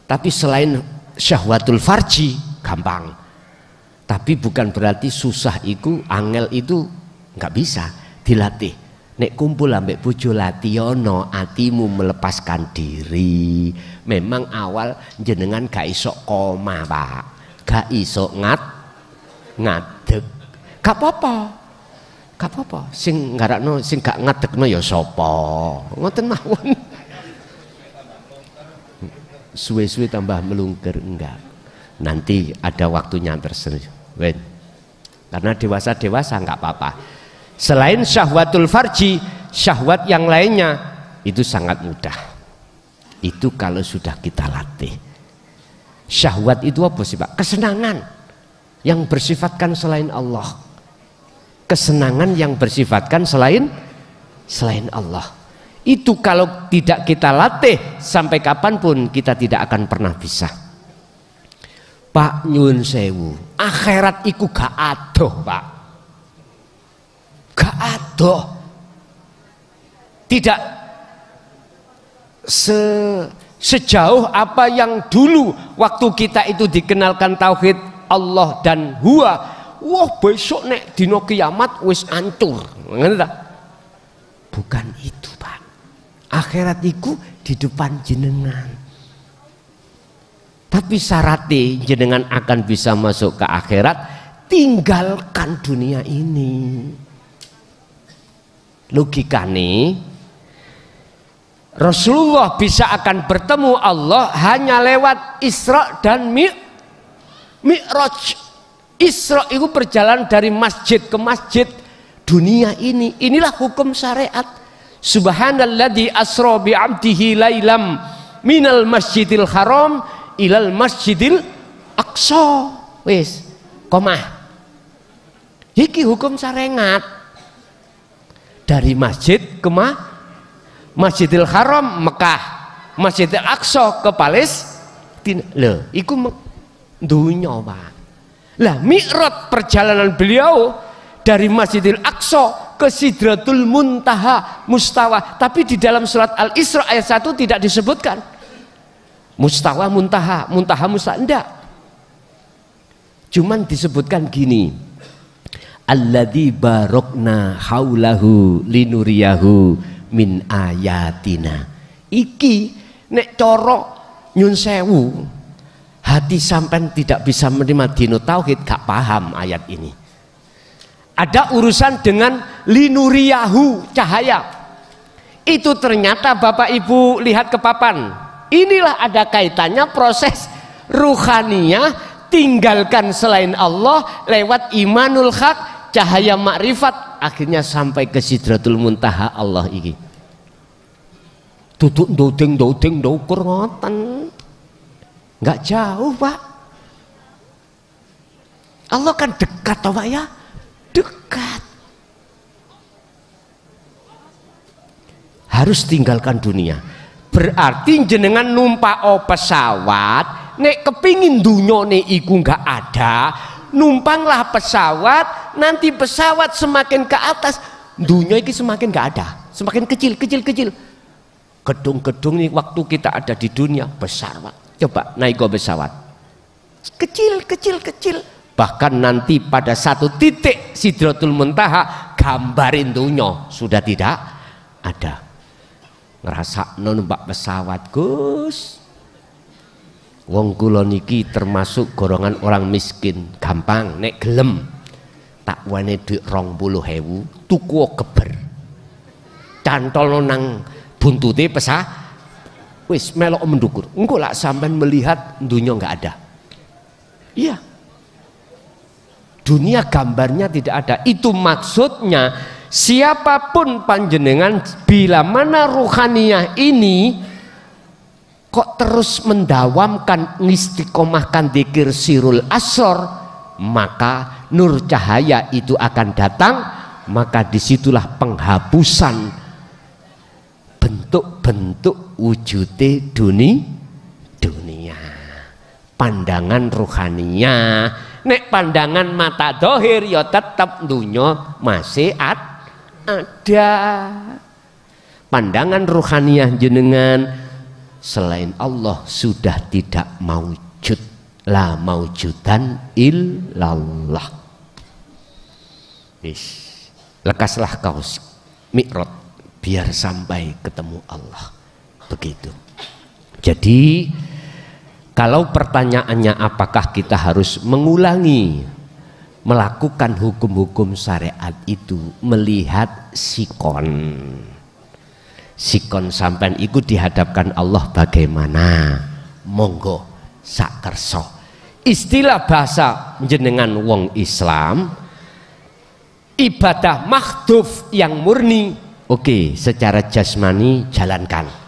Tapi selain syahwatul farji gampang. Tapi bukan berarti susah itu, angel itu nggak bisa dilatih. Nek kumpul ambek bojo latiyono, atimu melepaskan diri. Memang awal jenengan gak iso koma Pak, gak iso ngadeg. Gak apa-apa. Sing ngarakno, sing gak ngadegno ya sapa? Ngoten mawon. Suwe-suwe tambah melungker, enggak. Nanti ada waktunya tersendiri. Karena dewasa enggak apa-apa. Selain syahwatul farji, syahwat yang lainnya itu sangat mudah. Itu kalau sudah kita latih. Syahwat itu apa sih Pak? Kesenangan yang bersifatkan selain Allah. Kesenangan yang bersifatkan selain Allah. Itu kalau tidak kita latih sampai kapanpun kita tidak akan pernah bisa. Pak nyun sewu, akhirat iku gak adoh Pak, gak adoh. Tidak sejauh apa yang dulu waktu kita itu dikenalkan tauhid Allah dan huwa. Wah besok nek dino kiamat wis ancur. Bukan itu Pak. Akhirat itu di depan jenengan. Tapi syaratnya jenengan akan bisa masuk ke akhirat, tinggalkan dunia ini. Logikane Rasulullah bisa akan bertemu Allah hanya lewat Isra dan Mi'raj. Isra itu perjalanan dari masjid ke masjid dunia ini. Inilah hukum syariat. Subhanalladzi asra bi 'abdihi lailam minal masjidil haram ilal masjidil aqsa. Wis, komah. Iki hukum syariat. Dari masjid ke Masjidil Haram Mekah, Masjidil Aqsa ke Palestina. Loh, iku dunya Pak. Lah Mi'raj perjalanan beliau dari Masjidil Aqsa ke Sidratul Muntaha Mustawa, tapi di dalam surat Al-Isra ayat 1 tidak disebutkan Mustawa Muntaha, Muntaha Mustawa, enggak. Cuman disebutkan gini, alladzi barokna haulahu linuriyahu min ayatina. Iki nek coro nyun sewu, hati sampean tidak bisa menerima dino tauhid, gak paham ayat ini. Ada urusan dengan linuriyahu, cahaya. Itu ternyata Bapak Ibu lihat ke papan. Inilah ada kaitannya proses ruhaniyah, tinggalkan selain Allah lewat imanul haq, cahaya makrifat, akhirnya sampai ke Sidratul Muntaha Allah iki. Duduk dodeng ukur ngoten. Enggak jauh, Pak. Allah kan dekat toh Pak ya? Dekat. harus tinggalkan dunia. Berarti jenengan numpak pesawat, nek kepingin dunyone iku nggak ada, numpanglah pesawat, nanti pesawat semakin ke atas, dunia ini semakin nggak ada, semakin kecil. Gedung-gedung ini waktu kita ada di dunia besar, Pak. Coba naik ke pesawat, kecil. Bahkan nanti pada satu titik Sidratul Muntaha, gambarin dunia sudah tidak ada. Ngerasa numpak pesawat, Gus. Wong kula niki termasuk golongan orang miskin, gampang nek gelem tak wane dhuwit 20.000 tuku geber. Cantolno nang buntute wis melok mendukur. Engko lak sampean melihat dunia enggak ada. Iya. Dunia gambarnya tidak ada. Itu maksudnya siapapun panjenengan, bila mana ruhaniyah ini kok terus mendawamkan, istiqomahkan dzikir sirul asor, maka nur cahaya itu akan datang. Maka disitulah penghapusan bentuk-bentuk wujude dunia. Pandangan ruhaniyah. Nek pandangan mata dohir ya tetap dunia masih ada. Pandangan ruhaniyah jenengan selain Allah sudah tidak maujud, la maujudan illallah. Lekaslah kau mi'raj biar sampai ketemu Allah. Begitu. Jadi kalau pertanyaannya apakah kita harus mengulangi melakukan hukum-hukum syariat itu, melihat sikon sampean ikut dihadapkan Allah bagaimana, monggo sak kerso. Istilah bahasa jenengan wong Islam, ibadah mahdhuf yang murni, oke, secara jasmani jalankan.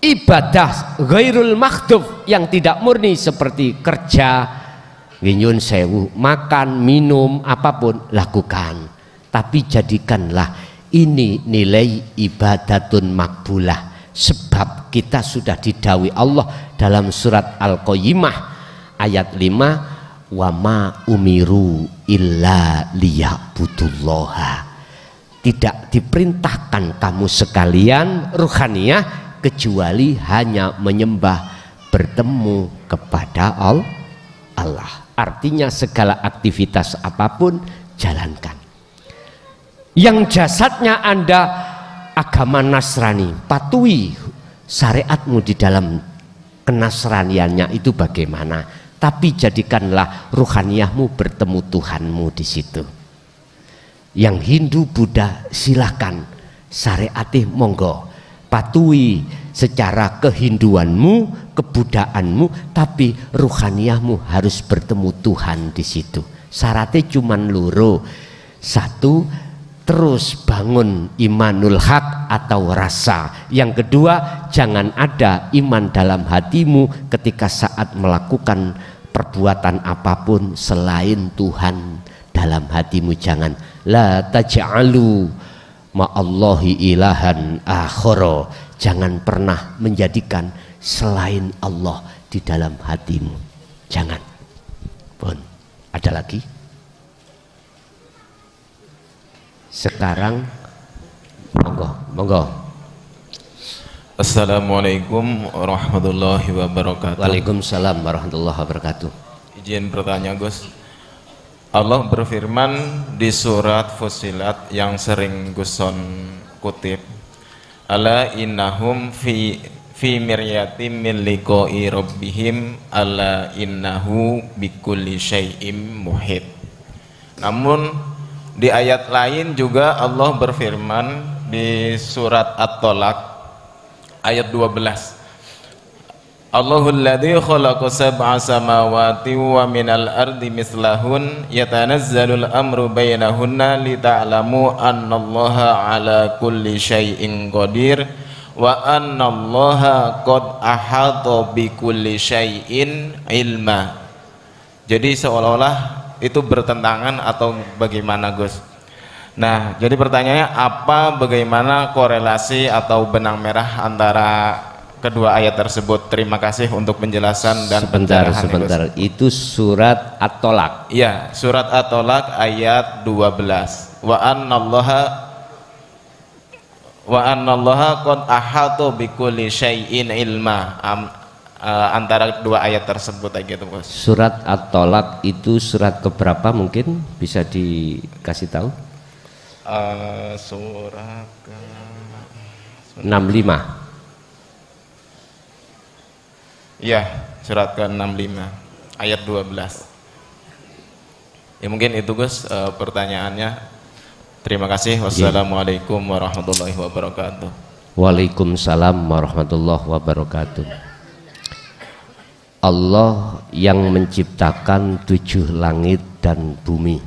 Ibadah ghairul mahdhuf yang tidak murni seperti kerja, nyun sewu, makan, minum, apapun lakukan. Tapi jadikanlah ini nilai ibadatun makbulah. Sebab kita sudah didhawuhi Allah dalam surat Al-Qayyimah ayat 5, wa ma umiru illa liya'budullaha. Tidak diperintahkan kamu sekalian ruhaniyah kecuali hanya menyembah, bertemu kepada Allah. Artinya segala aktivitas apapun jalankan. Yang jasadnya Anda agama Nasrani, patuhi syariatmu di dalam kenasraniannya itu bagaimana, tapi jadikanlah ruhaniyahmu bertemu Tuhanmu di situ. Yang Hindu, Buddha silahkan, syariatih monggo, patuhi secara kehinduanmu, kebudaanmu, tapi ruhaniyahmu harus bertemu Tuhan di situ. Syaratnya cuman loro. Satu, terus bangun imanul haq atau rasa. Yang kedua, jangan ada iman dalam hatimu ketika saat melakukan perbuatan apapun selain Tuhan dalam hatimu. Jangan la taj'alu ma'allahi ilahan akhara. Jangan pernah menjadikan selain Allah di dalam hatimu. Jangan. Pun ada lagi? Sekarang monggo. Assalamualaikum warahmatullahi wabarakatuh. Waalaikumsalam warahmatullahi wabarakatuh. Izin bertanya, Gus. Allah berfirman di surat Fussilat yang sering Guson kutip, ala innahum fi miryatim min liqa'i rabbihim ala innahu bikulli syai'im muhit. Namun di ayat lain juga Allah berfirman di surat At-Tolak ayat 12, Allahul ladzi khalaqa sab'a samawati wa minal ardi mislahun yatanazzalul amru bainahunna lita'lamu annallaha ala kulli syai'in qadir wa annallaha qad ahata bi kulli syai'in ilma. Jadi seolah-olah itu bertentangan atau bagaimana, Gus? Nah, jadi pertanyaannya bagaimana korelasi atau benang merah antara kedua ayat tersebut? Terima kasih untuk penjelasan dan pencerahan. Sebentar. Itu surat At-Tolak. Iya, surat At-Tolak ayat 12. Wa annallaha qad ahata bikulli syai'in ilma. Antara dua ayat tersebut aja gitu, Bos. Surat At-Tolak itu surat keberapa mungkin bisa dikasih tahu? Surat 65. Iya, surat ke-65 ayat 12. Ya mungkin itu Gus pertanyaannya. Terima kasih. Wassalamualaikum warahmatullahi wabarakatuh. Waalaikumsalam warahmatullahi wabarakatuh. Allah yang menciptakan 7 langit dan bumi.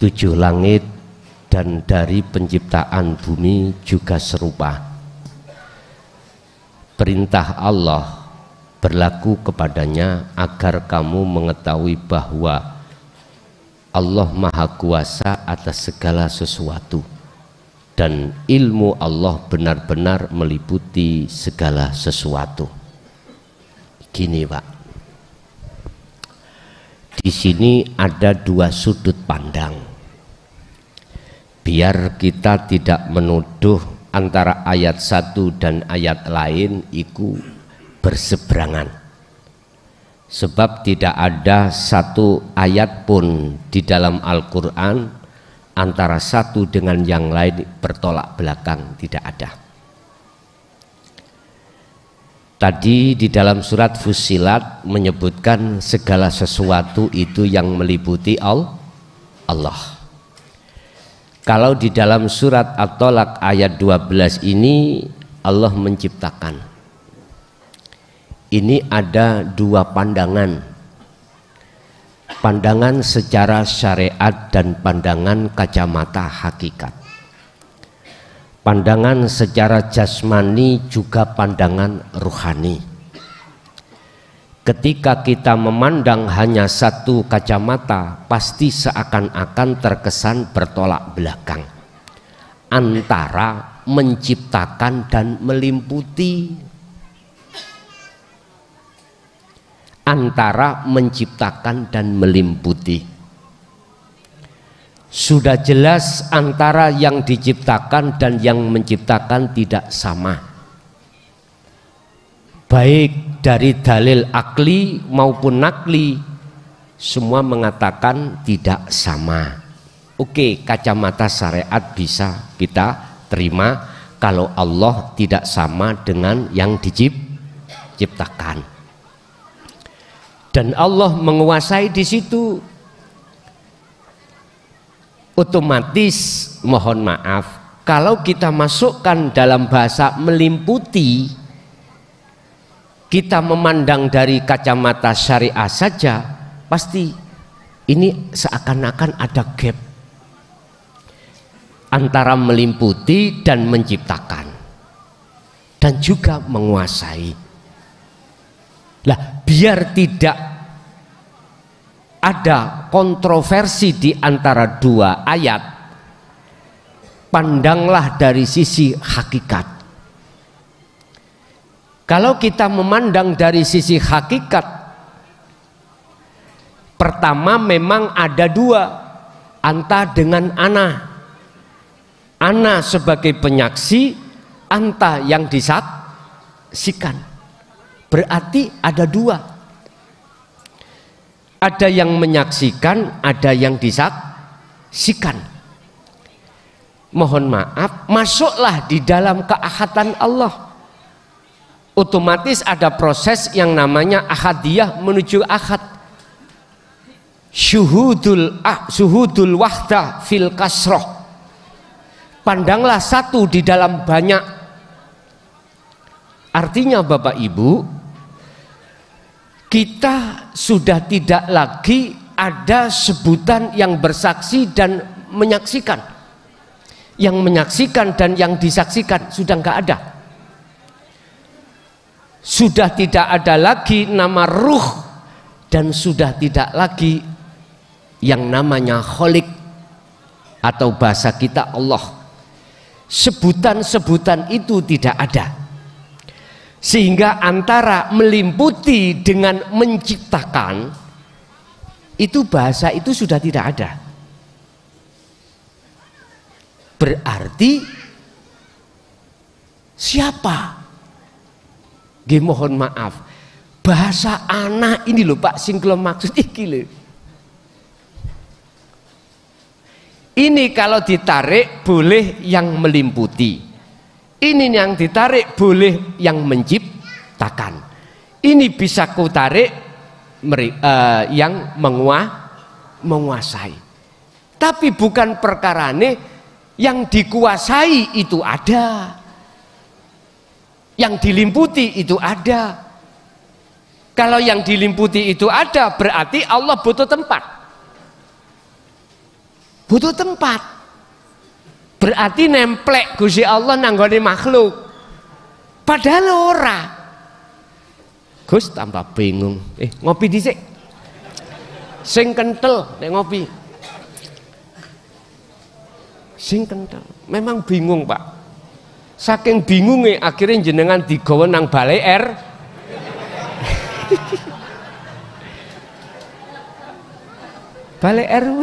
7 langit dan dari penciptaan bumi juga serupa. Perintah Allah berlaku kepadanya agar kamu mengetahui bahwa Allah Maha Kuasa atas segala sesuatu dan ilmu Allah benar-benar meliputi segala sesuatu. Gini Pak, di sini ada 2 sudut pandang. Biar kita tidak menuduh antara ayat 1 dan ayat lain itu berseberangan, sebab tidak ada satu ayat pun di dalam Al-Quran antara satu dengan yang lain bertolak belakang, tidak ada. Tadi di dalam surat Fussilat menyebutkan segala sesuatu itu yang meliputi Allah. Kalau di dalam surat At-Tolak ayat 12 ini Allah menciptakan. Ini ada 2 pandangan. Pandangan secara syariat dan pandangan kacamata hakikat. Pandangan secara jasmani juga pandangan ruhani. Ketika kita memandang hanya satu kacamata, pasti seakan-akan terkesan bertolak belakang antara menciptakan dan meliputi. Antara menciptakan dan meliputi. Sudah jelas antara yang diciptakan dan yang menciptakan tidak sama. Baik dari dalil akli maupun nakli, semua mengatakan tidak sama. Oke, kacamata syariat bisa kita terima kalau Allah tidak sama dengan yang diciptakan. Dan Allah menguasai di situ. Otomatis mohon maaf, kalau kita masukkan dalam bahasa meliputi, kita memandang dari kacamata syariah saja, pasti ini seakan-akan ada gap antara meliputi dan menciptakan dan juga menguasai. Lah, biar tidak ada kontroversi di antara 2 ayat, pandanglah dari sisi hakikat. Kalau kita memandang dari sisi hakikat, pertama memang ada 2, anta dengan ana. Ana sebagai penyaksi, anta yang disaksikan. Berarti ada 2. Ada yang menyaksikan, ada yang disaksikan. Mohon maaf, masuklah di dalam keahatan Allah. Otomatis ada proses yang namanya ahadiyah menuju ahad. Syuhudul wahdah fil kasroh. Pandanglah satu di dalam banyak. Artinya Bapak Ibu, kita sudah tidak lagi ada sebutan yang bersaksi dan menyaksikan. Yang menyaksikan dan yang disaksikan sudah nggak ada. Sudah tidak ada lagi nama ruh dan sudah tidak lagi yang namanya kholik. atau bahasa kita Allah. Sebutan-sebutan itu tidak ada, sehingga antara melimputi dengan menciptakan itu bahasa itu sudah tidak ada. Berarti siapa? Mohon maaf, bahasa anak ini loh Pak, sing kula maksud iki lho. Ini kalau ditarik boleh yang melimputi, ini yang ditarik boleh yang menciptakan. Ini bisa ku tarik yang menguasai. Tapi bukan perkarane yang dikuasai itu ada, yang dilimputi itu ada. Kalau yang dilimputi itu ada, berarti Allah butuh tempat. Butuh tempat, berarti nemplek Gusti Allah nanggone makhluk, padahal ora. Gus tambah bingung. Ngopi dhisik, sing kental nek ngopi, sing kental. Memang bingung Pak, saking bingungnya akhirnya jenengan digawa nang balai R. Balai RW.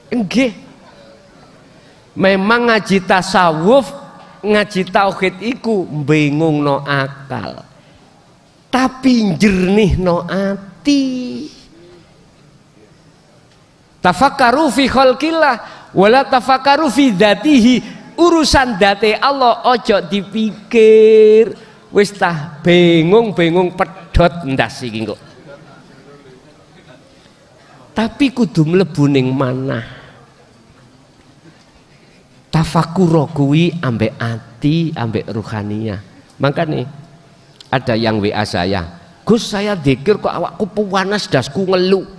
Enggih, memang ngaji tasawuf, ngaji tauhid iku bingung no akal, tapi jernih no ati. Tafakkaru fi khalqillah wala tafakkaru fi dzatihi. Urusan date Allah ojo dipikir. Wis tah bingung pedhot ndas iki kok. Tapi kudu mlebu ning manah. Tafakur kuwi ambek ati, ambek ruhaniyah. Makanya ada yang WA saya, Gus saya dzikir kok awakku panas dasku ngeluh.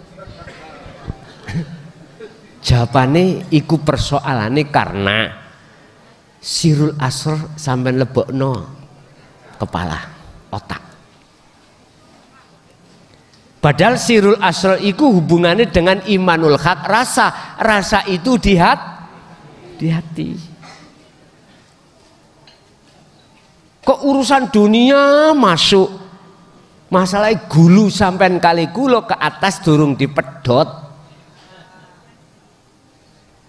Jawabane iku persoalane karena sirul asr sampean lebokno kepala otak. Padahal sirul asr iku hubungannya dengan imanul haq, rasa itu di hati. Kok urusan dunia masuk, masalah gulu sampean kali gulo ke atas durung dipedot,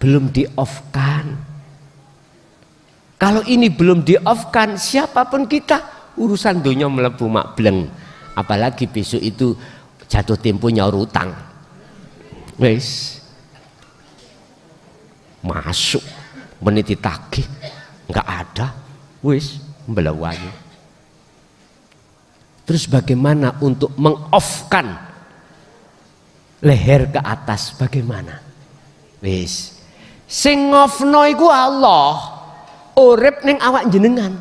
belum di off kan. Kalau ini belum di off kan, siapapun kita urusan dunia melebu mak bleng. Apalagi besok itu jatuh tempo nyaur utang, wes masuk menit ditagih nggak ada, wis mbelawangi. Terus bagaimana untuk meng-off-kan leher ke atas? Bagaimana? Wis sing ngofno iku Allah, urip ning awak jenengan.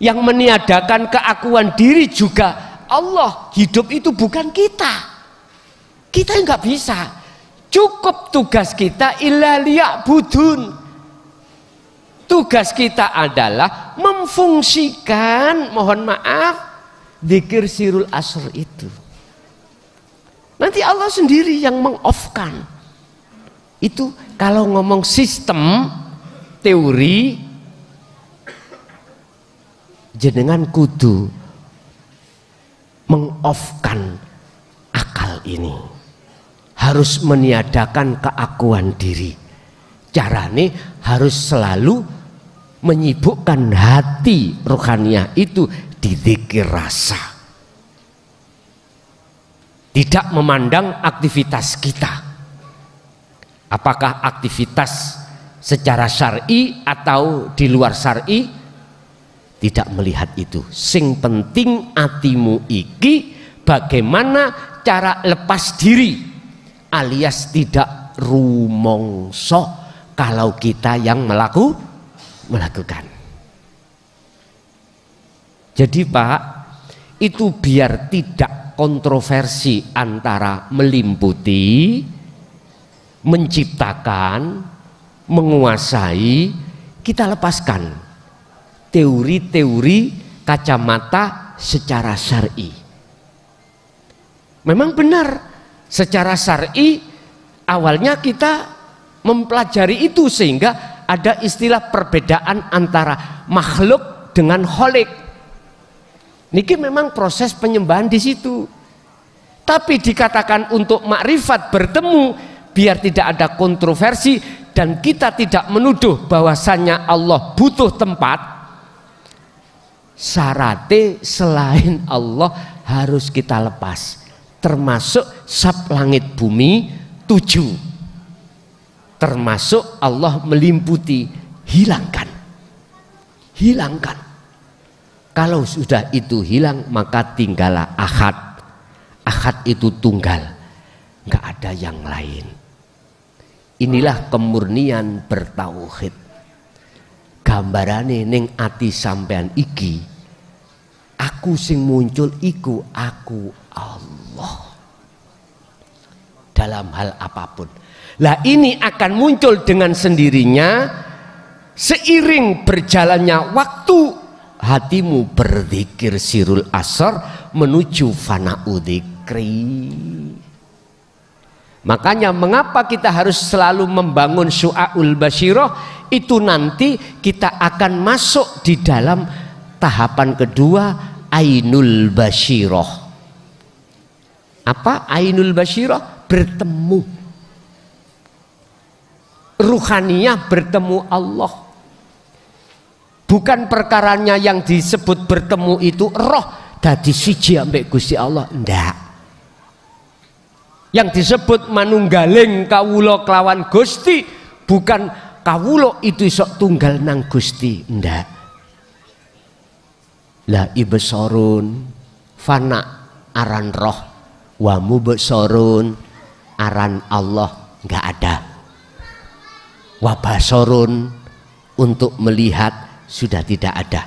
Yang meniadakan keakuan diri juga Allah. Hidup itu bukan kita nggak bisa. Cukup tugas kita illa liya'budun. Tugas kita adalah memfungsikan, mohon maaf, dzikir sirul asr itu. Nanti Allah sendiri yang meng-off-kan. Itu kalau ngomong sistem teori, jenengan kudu meng-off-kan akal ini. Harus meniadakan keakuan diri. Carane harus selalu menyibukkan hati rohaniah itu di dzikir rasa. Tidak memandang aktivitas kita, apakah aktivitas secara syar'i atau di luar syar'i, tidak melihat itu. Sing penting atimu iki bagaimana cara lepas diri, alias tidak rumongso kalau kita yang melakukan. Jadi Pak, itu biar tidak kontroversi antara melimputi, menciptakan, menguasai, kita lepaskan teori-teori kacamata secara syar'i. Memang benar secara syar'i awalnya kita mempelajari itu sehingga ada istilah perbedaan antara makhluk dengan kholik. Niki memang proses penyembahan di situ. Tapi dikatakan untuk makrifat bertemu biar tidak ada kontroversi dan kita tidak menuduh bahwasannya Allah butuh tempat. Syaratnya selain Allah harus kita lepas, termasuk sab langit bumi 7, termasuk Allah melimputi, hilangkan. Kalau sudah itu hilang maka tinggallah ahad. Ahad itu tunggal, nggak ada yang lain. Inilah kemurnian bertauhid. Gambarane ning ati sampean iki, aku sing muncul iku aku Allah. Dalam hal apapun. Lah ini akan muncul dengan sendirinya seiring berjalannya waktu. Hatimu berzikir sirul asar menuju fana'u dzikri. Makanya mengapa kita harus selalu membangun syu'aul basyirah, itu nanti kita akan masuk di dalam tahapan kedua, ainul basyirah. Apa ainul basyirah? Bertemu. Ruhaniyah bertemu Allah. Bukan perkaranya yang disebut bertemu itu roh dadi siji ambek Gusti Allah, ndak. Yang disebut manunggaling kawula kelawan Gusti bukan kawula itu sok tunggal nang Gusti, ndak. La ibsorun fana aran roh wa mubsorun aran Allah, nggak ada. Wa basorun untuk melihat sudah tidak ada.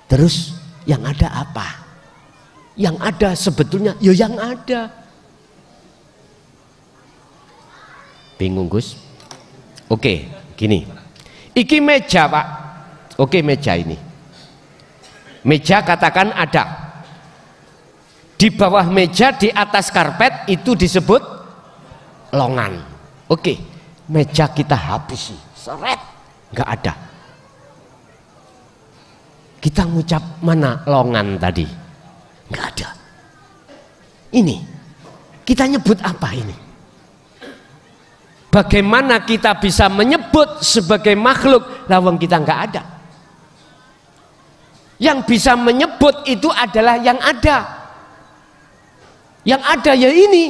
Terus yang ada apa? Yang ada sebetulnya ya yang ada. Bingung Gus? Oke, gini. Iki meja Pak. Oke, meja ini. Meja katakan ada. Di bawah meja di atas karpet itu disebut longan. Oke, meja kita habisi. Seret. Nggak ada. Kita ngucap mana longan tadi? Nggak ada. Ini kita nyebut apa ini? Bagaimana kita bisa menyebut sebagai makhluk lawang kita nggak ada? Yang bisa menyebut itu adalah yang ada. Yang ada ya ini.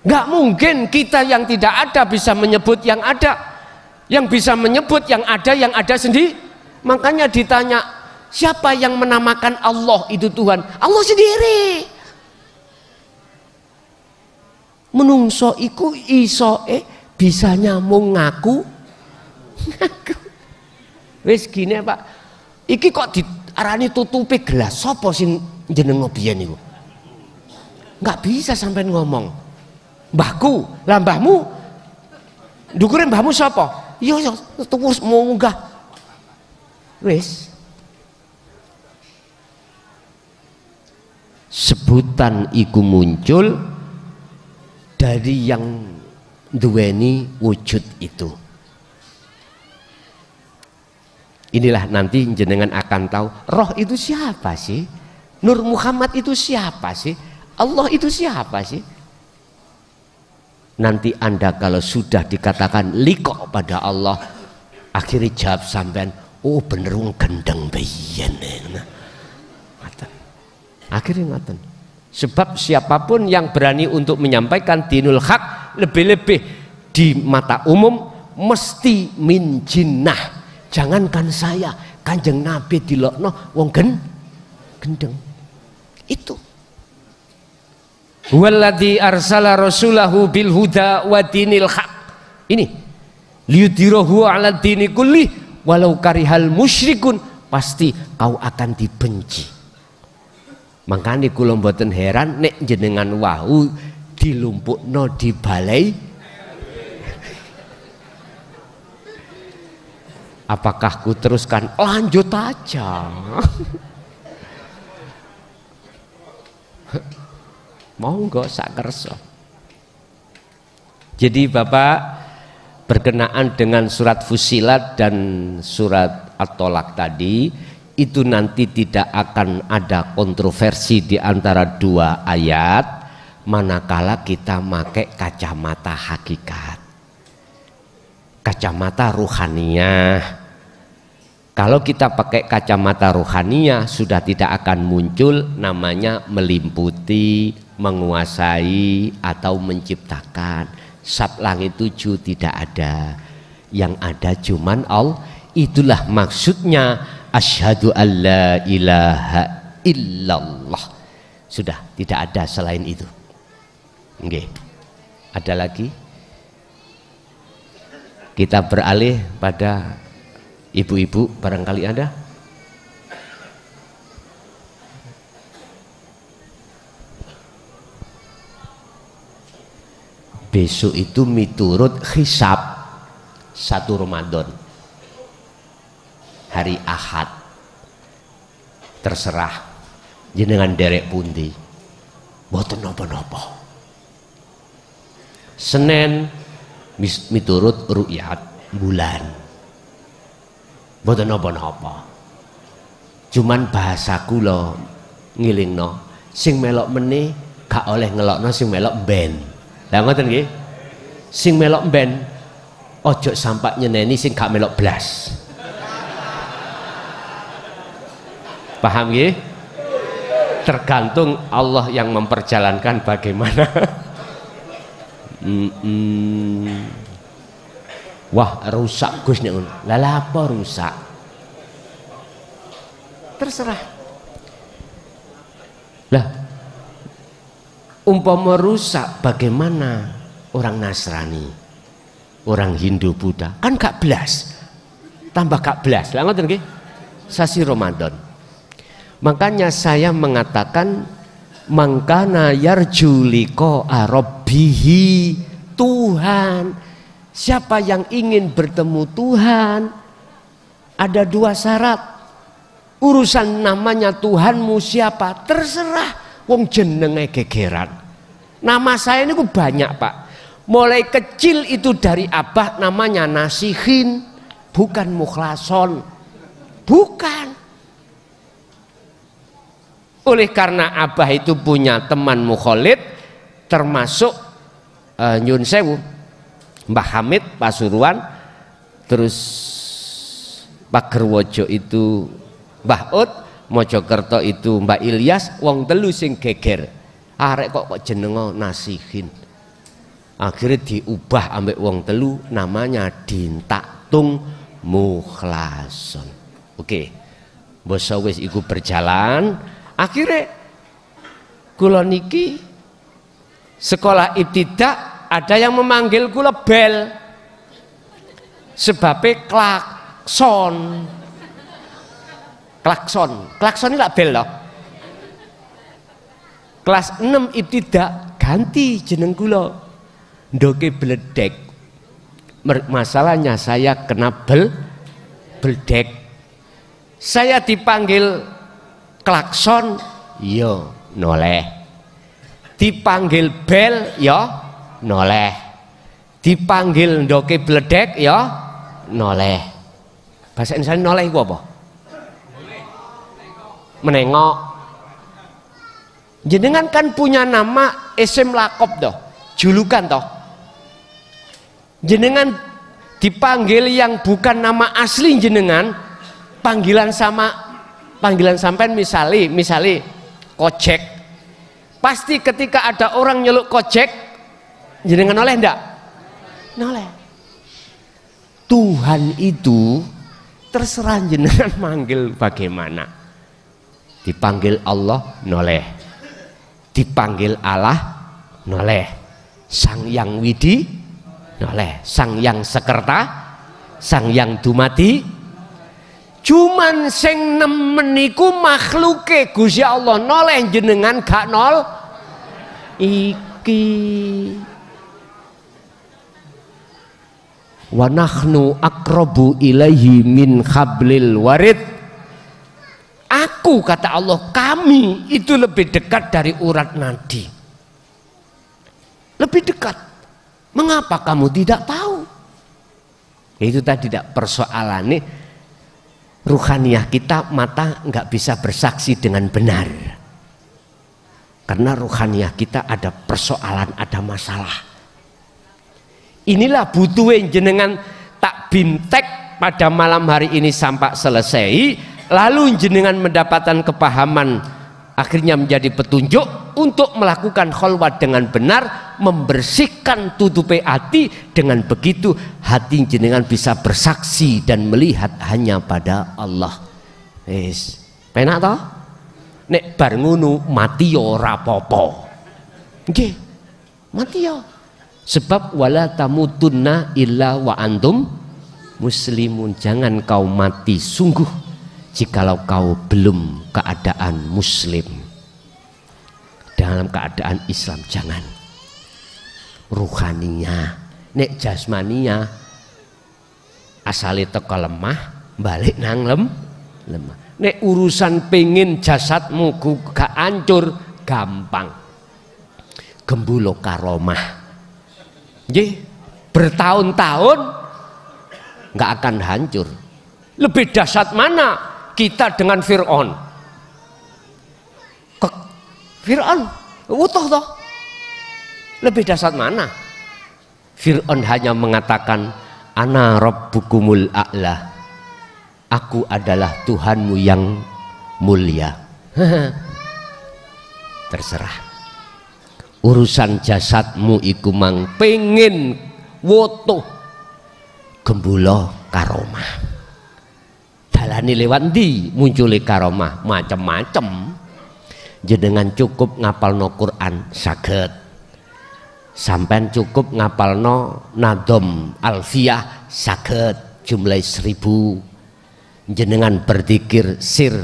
Nggak mungkin kita yang tidak ada bisa menyebut yang ada. Yang bisa menyebut yang ada sendiri. Makanya ditanya, siapa yang menamakan Allah itu Tuhan? Allah sendiri. Menungso iku isoe bisa nyamung ngaku. Wis gini Pak. Iki kok diarani tutupi gelas. Sopo sing jeneng biyen niku? Enggak bisa sampai ngomong. Mbahku, lah mbahmu. Ndukure mbahmu sapa? Iya, terus munggah. Wis sebutan iku muncul dari yang duweni wujud itu. Inilah nanti jenengan akan tahu roh itu siapa sih? Nur Muhammad itu siapa sih? Allah itu siapa sih? Nanti Anda kalau sudah dikatakan liko pada Allah, akhirnya jawab sampean, oh bener wong gendeng biyen. Akhirnya ngaten. Sebab siapapun yang berani untuk menyampaikan dinul haq lebih-lebih di mata umum mesti min jinnah. Jangankan saya, Kanjeng Nabi dilokno wong gendeng. Itu. Walladzi arsala rasulahu bil huda wa dinil haq. Ini liyudhirahu 'ala dini kulli walau karihal musyrikun, pasti kau akan dibenci. Makanya kula mboten heran nek jenengan wau dilumpukno di balai. Apakah ku teruskan? Lanjut aja. Monggo sak kersa. Jadi Bapak berkenaan dengan surat Fussilat dan surat At-Tolak tadi, itu nanti tidak akan ada kontroversi di antara dua ayat manakala kita pakai kacamata hakikat, kacamata ruhaniyah. Kalau kita pakai kacamata ruhaniyah sudah tidak akan muncul namanya melimputi, menguasai atau menciptakan. Sab langit 7 tidak ada, yang ada cuman Allah. Itulah maksudnya asyhadu alla ilaha illallah. Sudah tidak ada selain itu. Oke. Ada lagi? Kita beralih pada ibu-ibu, barangkali ada. Besok itu miturut hisab 1 Ramadan, hari Ahad. Terserah jenengan derek pundi, mboten napa-napa. Senin miturut ru'yat bulan, mboten napa-napa. Cuman bahasa kula ngilingno, sing melok meneh gak oleh ngelokno sing melok ben. Lah ngoten nggih. Sing melok ben ojo sampak nyeneni sing gak melok blas. Paham nggih? Tergantung Allah yang memperjalankan bagaimana. Wah, rusak Gus nek ngono. Lah apa rusak? Terserah. Lah umpama rusak bagaimana orang Nasrani, orang Hindu, Buddha, kan gak belas, tambah gak belas. Lah ngoten nggih, sasi Ramadan. Makanya saya mengatakan mangkana yarju liqa rabbihi, Tuhan. Siapa yang ingin bertemu Tuhan, ada 2 syarat. Urusan namanya Tuhanmu siapa, terserah. Wong jenenge gegeran. Nama saya ini banyak Pak. Mulai kecil itu dari abah namanya Nasihin, bukan Mukhlason, bukan. Oleh karena abah itu punya teman mukholid, termasuk Nyun Sewu, Mbah Hamid Pasuruan, terus Pak Gerwojo itu Mbah Ut, Mojokerto itu Mbak Ilyas, wong telu sing geger. Arek kok jenengo Nasihin. Akhirnya diubah ambek wong telu namanya Dintaktung Mukhlason. Oke. Basa wis iku berjalan, akhirnya kula niki sekolah ibtidak ada yang memanggil kula bel. Sebabnya klakson. Klakson ini lah bel loh. Kelas 6 ibtidak ganti jeneng kula, ndoke bledek. Masalahnya saya kena beldek. Saya dipanggil klakson, yo noleh. Dipanggil bel, yo noleh. Dipanggil ndoke bledek, yo noleh. Bahasa Indonesia noleh iku apa? Menengok. Jenengan kan punya nama isim lakob toh, julukan toh. Jenengan dipanggil yang bukan nama asli jenengan, panggilan sampean misali Kojek. Pasti ketika ada orang nyeluk Kojek, jenengan noleh ndak? Noleh. Tuhan itu terserah jenengan manggil bagaimana. Dipanggil Allah noleh, dipanggil Allah noleh, Sang Yang Widi noleh, Sang Yang Sekerta, Sang Yang Dumadi. Cuman sing nemeniku makhluke Gusti Allah noleh, jenengan gak nol iki. Wa nahnu aqrabu ilaihi min hablil warid. Aku, kata Allah, kami itu lebih dekat dari urat nadi. Lebih dekat. Mengapa kamu tidak tahu? Itu tadi tidak persoalannya ruhaniyah kita mata nggak bisa bersaksi dengan benar. Karena ruhaniyah kita ada persoalan, ada masalah. Inilah butuh jenengan tak bimtek pada malam hari ini sampai selesai. Lalu jenengan mendapatkan kepahaman, akhirnya menjadi petunjuk untuk melakukan kholwat dengan benar, membersihkan tutupi hati. Dengan begitu hati jenengan bisa bersaksi dan melihat hanya pada Allah. Wis, penak toh? Nek bar ngono mati yo ora apa-apa. Nggih, mati yo. Sebab wala tamutunna illa wa antum muslimun. Jangan kau mati sungguh jikalau kau belum keadaan muslim, dalam keadaan Islam. Jangan. Ruhaninya, nek jasmaninya asale teko lemah balik nang lemah. Nek urusan pengen jasadmu gak hancur gampang. Gembulo karomah. Nggih, bertahun-tahun nggak akan hancur. Lebih dahsyat mana kita dengan Fir'aun? Fir'aun utuh toh. Lebih dahsyat mana? Fir'aun hanya mengatakan ana rabbukumul a'la. Aku adalah Tuhanmu yang mulia. Terserah. Urusan jasadmu iku mang pengen woto gembulo karomah. Dalane lewat ndi muncule karomah? Macem-macem. Jenengan cukup ngapalno Quran saged. Sampean cukup ngapalno Nadom Alfiyah saged jumlah 1000. Jenengan berzikir sir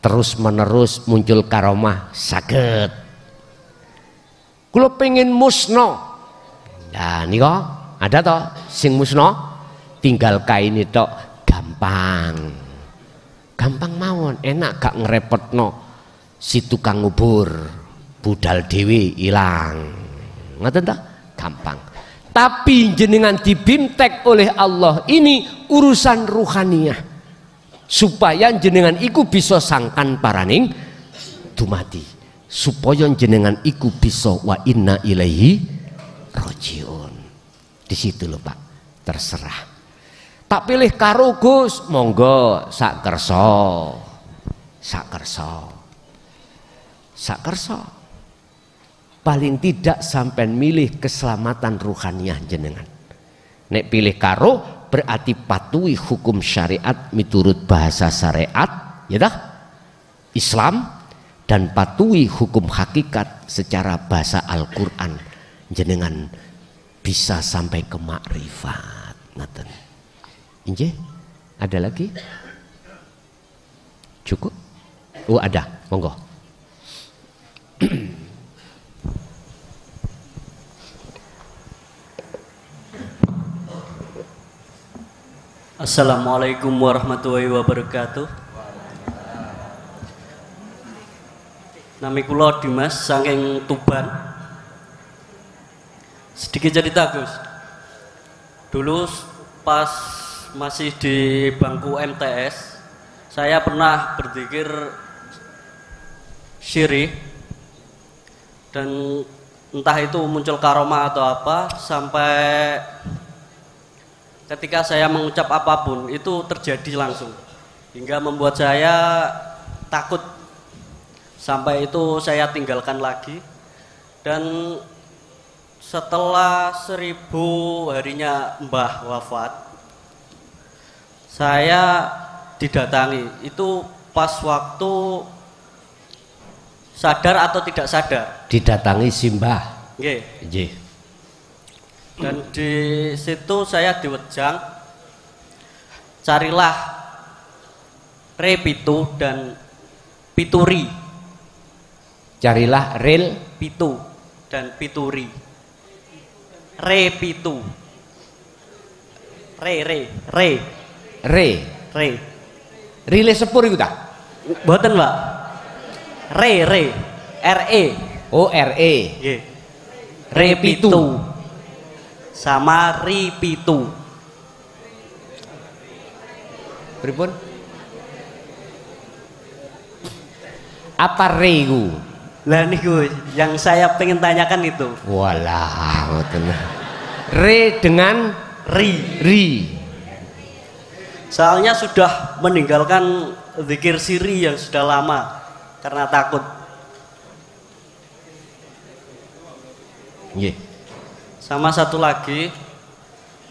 terus menerus muncul karomah saged. Kalau pengen musno, nah nih kok ada toh sing musno, tinggal kain itu gampang, gampang mawon, enak gak ngerepotno si tukang ngubur, budal dewi hilang, ngoten toh, gampang. Tapi jenengan dibimtek oleh Allah ini urusan ruhaniyah, supaya jenengan iku bisa sangkan paraning dumati. Supaya jenengan iku bisa wa inna ilaihi rajiun. Di situ loh Pak, terserah. Tak pilih karo Gus, monggo sak kersa. Sak kersa. Sak kersa. Paling tidak sampai milih keselamatan ruhaniyah jenengan. Nek pilih karo berarti patuhi hukum syariat miturut bahasa syariat, ya dah? Islam. Dan patuhi hukum hakikat secara bahasa Al-Quran, jenengan bisa sampai ke makrifat. Ngaten. Inje, ada lagi? Cukup? Oh ada, monggo. Assalamualaikum warahmatullahi wabarakatuh. Nami kula Dimas saking Tuban. Sedikit cerita Gus. Dulu pas masih di bangku MTS, saya pernah berzikir syirih dan entah itu muncul karomah atau apa, sampai ketika saya mengucap apapun itu terjadi langsung hingga membuat saya takut. Sampai itu saya tinggalkan lagi. Dan setelah 1000 harinya Mbah wafat, saya didatangi. Itu pas waktu sadar atau tidak sadar. Didatangi si Mbah. Nggih. Dan di situ saya diwejang, carilah repitu dan pituri. Carilah rel pitu dan pituri. Repitu. Re. Rile sepur itu tak? Mboten, Pak. Re. RE. Oh, RE. Nggih. Repitu. sama ri pitu. Pripun? Apa regu? Lah niku yang saya pengen tanyakan itu. Walah, ngoten. Re dengan ri. Soalnya sudah meninggalkan zikir siri yang sudah lama karena takut. Nggih. Sama satu lagi,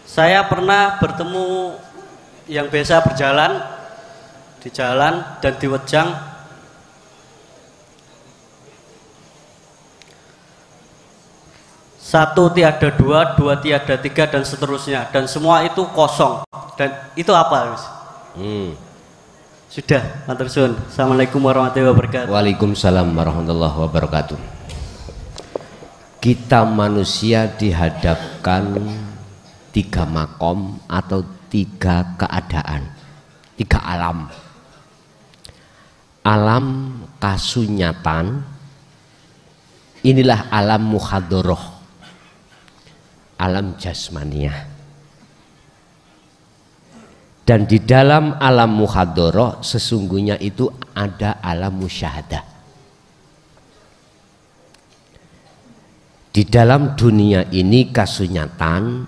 saya pernah bertemu yang biasa berjalan di jalan dan di wejang. Satu tiada dua, dua tiada tiga, dan seterusnya. Dan semua itu kosong. Dan itu apa, Mas? Sudah, matur suwun. Assalamualaikum warahmatullahi wabarakatuh. Waalaikumsalam warahmatullahi wabarakatuh. Kita manusia dihadapkan 3 makom atau 3 keadaan, 3 alam. Alam kasunyatan, inilah alam muhadoroh, alam jasmaniah. Dan di dalam alam muhadoroh sesungguhnya itu ada alam musyahadah. Di dalam dunia ini kasunyatan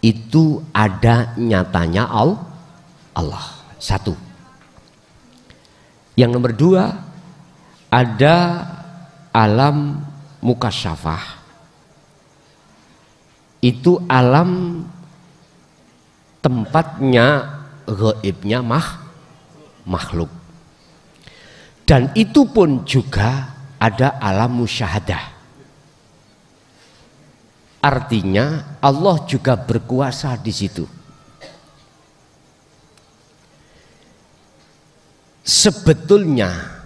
itu ada nyatanya Allah. Satu. Yang nomor 2 ada alam mukasyafah. Itu alam tempatnya gaibnya makhluk. Dan itu pun juga ada alam musyahadah. Artinya Allah juga berkuasa di situ. Sebetulnya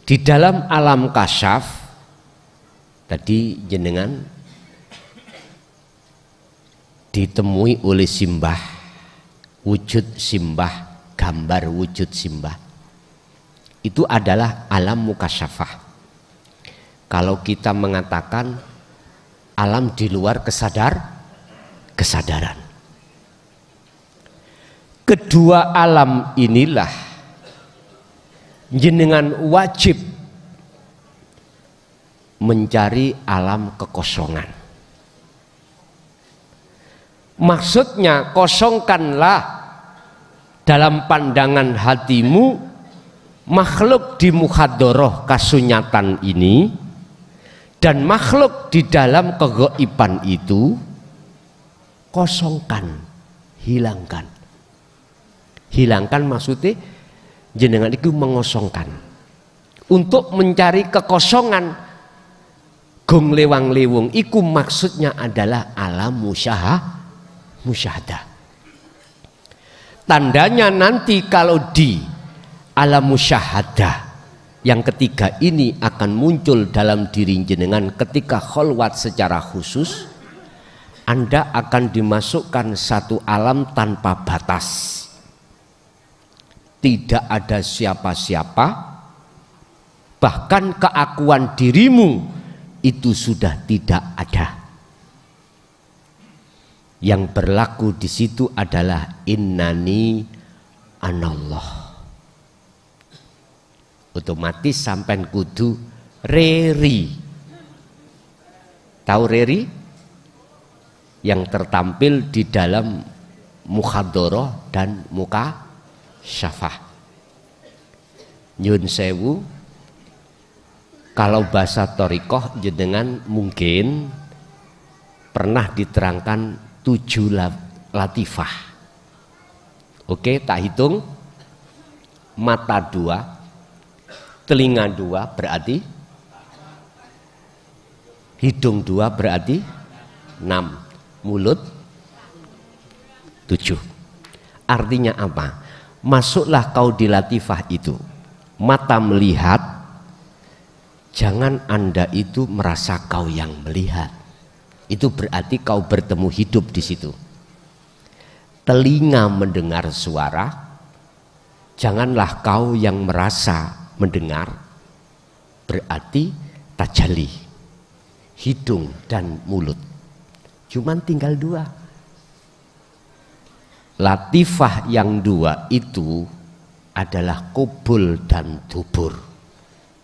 di dalam alam kasyaf tadi jenengan ditemui oleh simbah, wujud simbah, gambar wujud simbah. Itu adalah alam mukasyafah. Kalau kita mengatakan alam di luar kesadaran. Kedua alam inilah jenengan wajib mencari alam kekosongan. Maksudnya kosongkanlah dalam pandangan hatimu makhluk di muhadoroh kasunyatan ini dan makhluk di dalam kegaiban itu, kosongkan, hilangkan. Hilangkan maksudnya jenengan itu mengosongkan. Untuk mencari kekosongan gong lewang lewung iku maksudnya adalah alam musyahadah. Tandanya nanti kalau di alam musyahadah yang ketiga ini akan muncul dalam diri jenengan ketika kholwat secara khusus. Anda akan dimasukkan satu alam tanpa batas. Tidak ada siapa-siapa, bahkan keakuan dirimu itu sudah tidak ada. Yang berlaku di situ adalah innani anallah. Otomatis sampai kudu reri. Tahu reri? Yang tertampil di dalam muhadoroh dan muka syafah. Nyun sewu, kalau bahasa torikoh jenengan mungkin pernah diterangkan 7 latifah. Oke, tak hitung. Mata 2, telinga 2 berarti, hidung 2 berarti 6, mulut 7. Artinya apa? Masuklah kau di latifah itu. Mata melihat, jangan Anda itu merasa kau yang melihat. Itu berarti kau bertemu hidup di situ. Telinga mendengar suara, janganlah kau yang merasa mendengar, berarti tajalli hidung dan mulut. cuman tinggal 2. Latifah yang 2 itu adalah kubul dan dubur.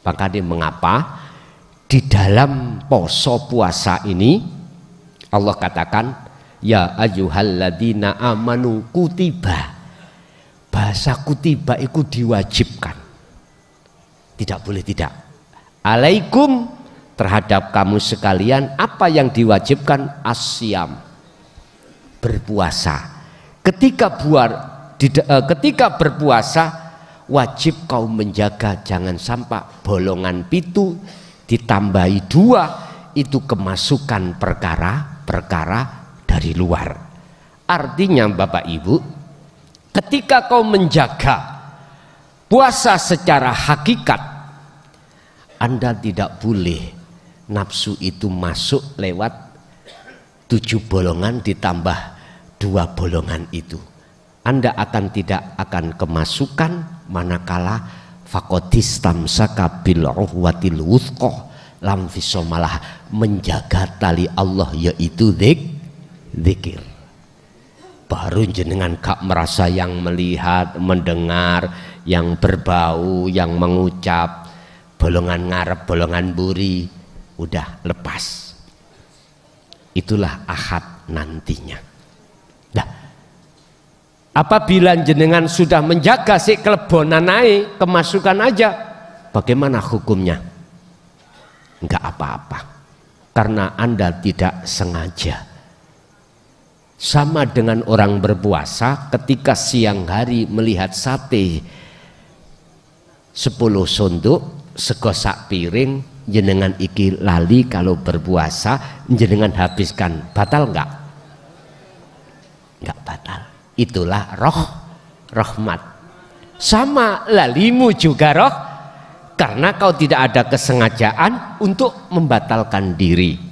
Makanya mengapa di dalam puasa ini Allah katakan ya ayyuhalladzina amanu kutiba. Bahasa kutiba itu diwajibkan, tidak boleh tidak. Alaikum, terhadap kamu sekalian apa yang diwajibkan, asyam, berpuasa. Ketika berpuasa wajib kau menjaga jangan sampai bolongan pitu ditambahi 2 itu kemasukan perkara dari luar. Artinya Bapak Ibu, ketika kau menjaga puasa secara hakikat, Anda tidak boleh nafsu itu masuk lewat 7 bolongan ditambah 2 bolongan itu. Anda tidak akan kemasukan manakala faqadistamsaka bil urwatil wuthqa lam fisomalah, menjaga tali Allah yaitu zikir. Baru jenengan gak merasa yang melihat, mendengar, yang berbau, yang mengucap, bolongan ngarep, bolongan buri, udah lepas. Itulah ahad nantinya. Nah, apabila jenengan sudah menjaga si kelebonan naik, kemasukan aja, bagaimana hukumnya? Enggak apa-apa, karena Anda tidak sengaja. Sama dengan orang berpuasa ketika siang hari melihat sate 10 sonduk sego sak piring, jenengan iki lali kalau berpuasa jenengan habiskan, batal enggak? Enggak batal. Itulah rahmat. Sama lalimu juga karena kau tidak ada kesengajaan untuk membatalkan diri.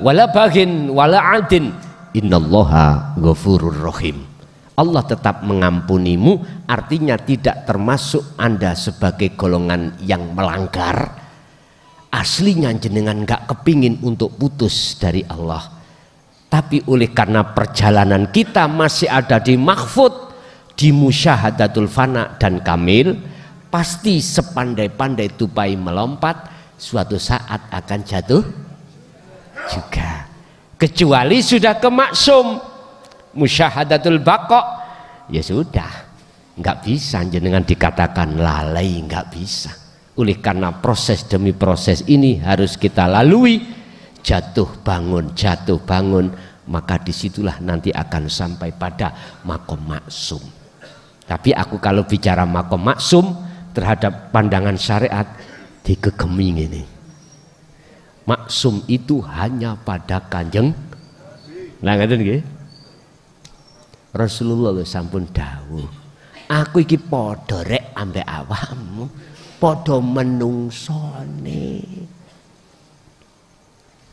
Wala baghin wala adin innallaha ghafurur rahim. Allah tetap mengampunimu, artinya tidak termasuk Anda sebagai golongan yang melanggar. Aslinya jenengan gak kepingin untuk putus dari Allah, tapi oleh karena perjalanan kita masih ada di mahfud, di musyahadatul fana dan kamil, pasti sepandai-pandai tupai melompat suatu saat akan jatuh juga, kecuali sudah ke maksum musyahadatul baqa, ya sudah, nggak bisa jenengan dikatakan lalai, nggak bisa. Oleh karena proses demi proses ini harus kita lalui, jatuh bangun, maka disitulah nanti akan sampai pada makom maksum. Tapi aku kalau bicara makom maksum terhadap pandangan syariat dikegeming ini. Maksum itu hanya pada Kanjeng. Nah ngaten nggih. Rasulullah sampun dawuh, aku iki padha rek ambek awakmu, padha menungsone.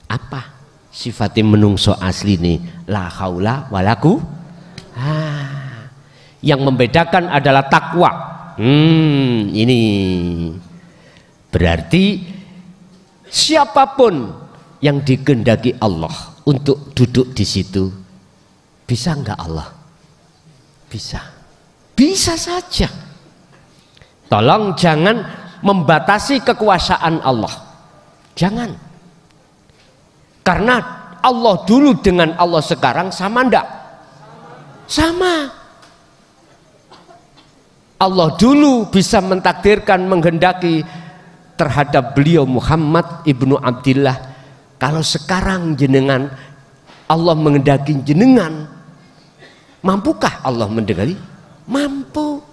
Apa sifatnya menungso asline? La haula walaku. Yang membedakan adalah takwa. Ini berarti siapapun yang dikehendaki Allah untuk duduk di situ, bisa enggak Allah? Bisa saja. Tolong jangan membatasi kekuasaan Allah, jangan. Karena Allah dulu dengan Allah sekarang sama enggak? Sama. Allah dulu bisa mentakdirkan, menghendaki terhadap beliau Muhammad ibnu Abdillah. Kalau sekarang jenengan Allah menghendaki jenengan, mampukah Allah mendekati? Mampu.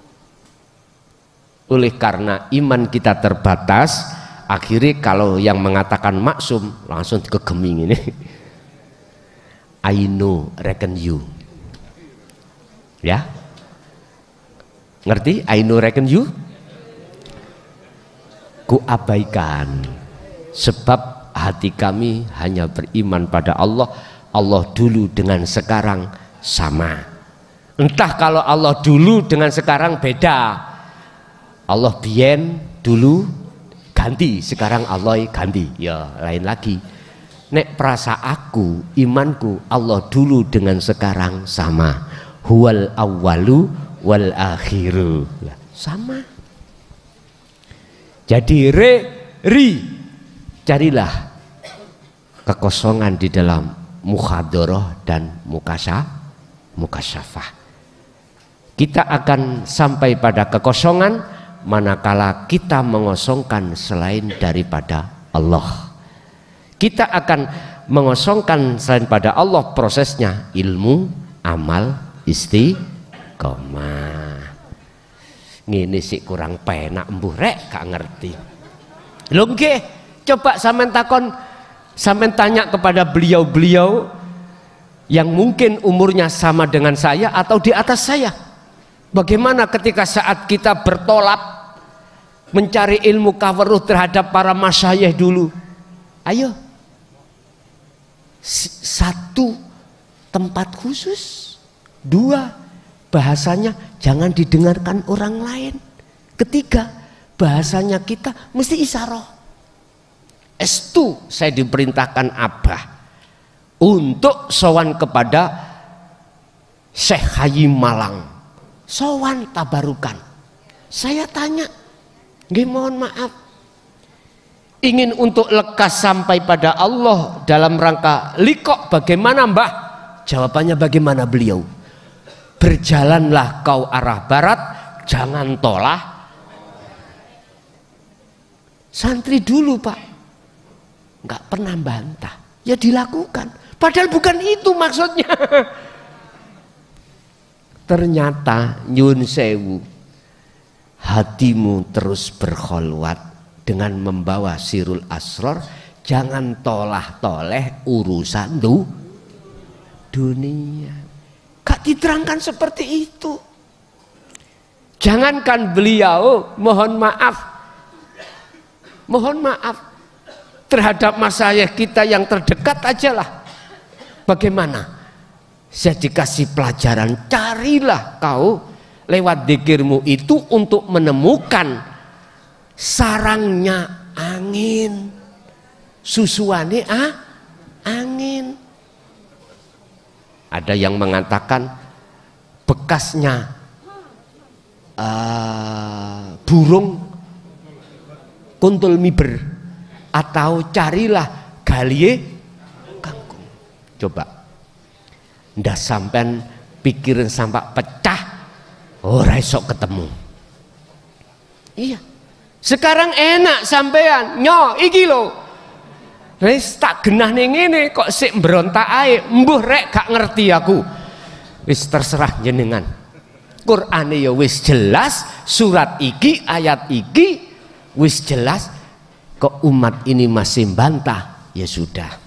Oleh karena iman kita terbatas, akhirnya kalau yang mengatakan maksum langsung kegeming ini. I know, reckon you. Ya, ngerti? I know, reckon you. Ku abaikan, sebab hati kami hanya beriman pada Allah. Allah dulu dengan sekarang sama. Entah kalau Allah dulu dengan sekarang beda. Allah bien dulu ganti, sekarang Allah ganti, ya lain lagi. nek perasa aku, imanku Allah dulu dengan sekarang sama. Huwal awwalu wal akhiru. Sama. Jadi carilah kekosongan di dalam mukhadharah dan mukasyafah. Kita akan sampai pada kekosongan manakala kita mengosongkan selain daripada Allah. Kita akan mengosongkan selain pada Allah, prosesnya ilmu, amal, istiqomah. Ngene sih kurang penak mbuh rek gak ngerti. Lho nggih, coba sampean takon, sampean tanya kepada beliau-beliau yang mungkin umurnya sama dengan saya atau di atas saya. Bagaimana ketika saat kita bertolak mencari ilmu kaweruh terhadap para masyayikh dulu? Ayo. Satu, tempat khusus. Dua, bahasanya jangan didengarkan orang lain. Ketiga, bahasanya kita mesti isyarah. Estu, saya diperintahkan Abah untuk sowan kepada Syekh Haji Malang, sowan tabarukan. Saya tanya, nggih mohon maaf, ingin untuk lekas sampai pada Allah dalam rangka liqo, bagaimana Mbah? Jawabannya bagaimana beliau? Berjalanlah kau arah barat, jangan tolah. Santri dulu Pak, nggak pernah bantah, ya dilakukan. Padahal bukan itu maksudnya. Ternyata nyun sewu, hatimu terus berkholwat dengan membawa sirul asror. Jangan tolah-toleh urusan dunia. Gak diterangkan seperti itu. Jangankan beliau, mohon maaf terhadap masyayikh kita yang terdekat aja lah. Bagaimana? Saya dikasih pelajaran, carilah kau lewat dzikirmu itu untuk menemukan sarangnya angin, susuane angin. Ada yang mengatakan bekasnya burung kuntul miber, atau carilah galie kangkung. Coba ndak sampean pikirin sampai pecah, ora iso ketemu. Iya, sekarang enak sampean nyo iki lho, wis tak genah ning ngene kok sik mbrontak ae, mbuh rek gak ngerti aku. Wis terserah jenengan. Qur'ane ya wis jelas, surat iki, ayat iki wis jelas, kok umat ini masih bantah, ya sudah.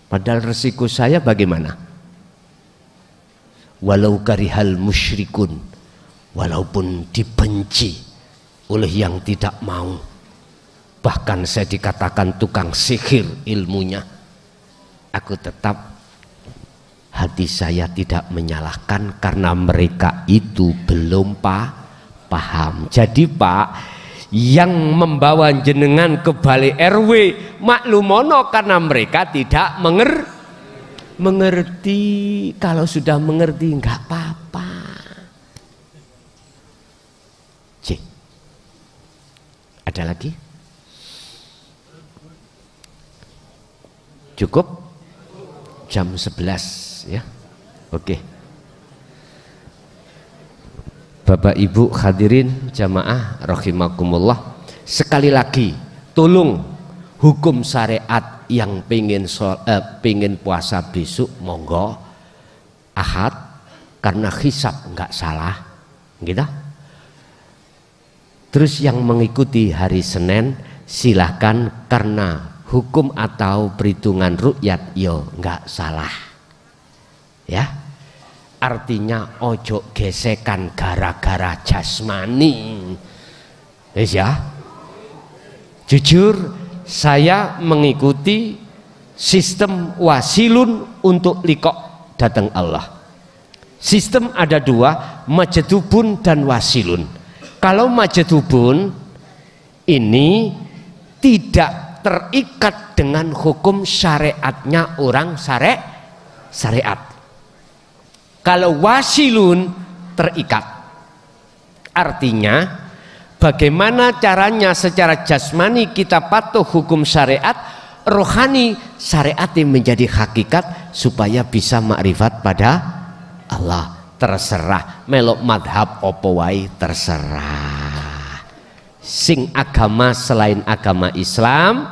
Padahal resiko saya bagaimana? Walau karihal musyrikun, walaupun dibenci oleh yang tidak mau, bahkan saya dikatakan tukang sihir ilmunya, aku tetap hati saya tidak menyalahkan karena mereka itu belum paham. Jadi Pak, yang membawa jenengan ke balai RW maklumono karena mereka tidak mengerti. Kalau sudah mengerti nggak apa-apa. Ada lagi? Cukup? Jam 11 ya. Oke. Bapak Ibu hadirin jamaah rahimakumullah, sekali lagi tolong hukum syariat yang pengen puasa besok monggo Ahad karena hisab nggak salah gitu. Terus yang mengikuti hari Senin silahkan karena hukum atau perhitungan rukyat yo nggak salah ya. Artinya ojo gesekan gara-gara jasmani. Ya. Jujur saya mengikuti sistem wasilun untuk liqo datang Allah. Sistem ada dua, majedubun dan wasilun. Kalau majedubun ini tidak terikat dengan hukum syariatnya orang syariat. Kalau wasilun terikat. Artinya bagaimana caranya secara jasmani kita patuh hukum syariat, rohani syariat yang menjadi hakikat supaya bisa makrifat pada Allah. Terserah melok madhab opo wae terserah. Sing agama selain agama Islam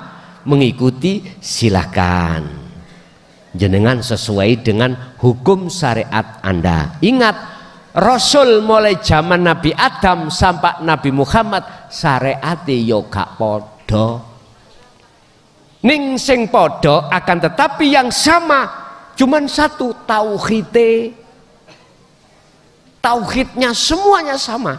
mengikuti silakan. Jenengan sesuai dengan hukum syariat Anda. Ingat, Rasul mulai zaman Nabi Adam sampai Nabi Muhammad syariate yo gak podo. Ning sing podo akan tetapi yang sama cuman satu, tauhidnya semuanya sama.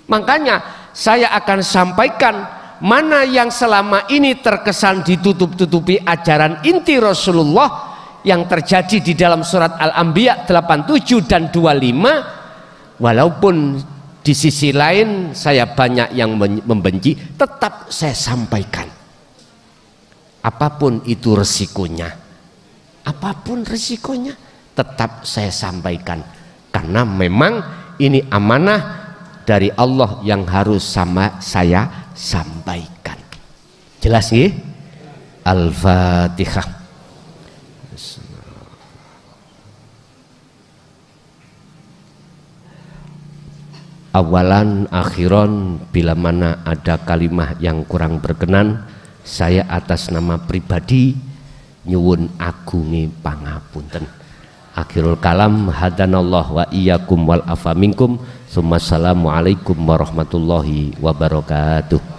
Makanya saya akan sampaikan mana yang selama ini terkesan ditutup-tutupi ajaran inti Rasulullah yang terjadi di dalam surat Al-Anbiya 87 dan 25. Walaupun di sisi lain saya banyak yang membenci, tetap saya sampaikan. Apapun itu resikonya, tetap saya sampaikan. Karena memang ini amanah dari Allah yang harus saya sampaikan. Jelas nggih? Al-Fatihah. Awalan akhiron, bila mana ada kalimah yang kurang berkenan, saya atas nama pribadi nyuwun agungi pangapunten. Akhirul kalam, hadanallah wa iyyakum wal afa minkum. Assalamualaikum warahmatullahi wabarakatuh.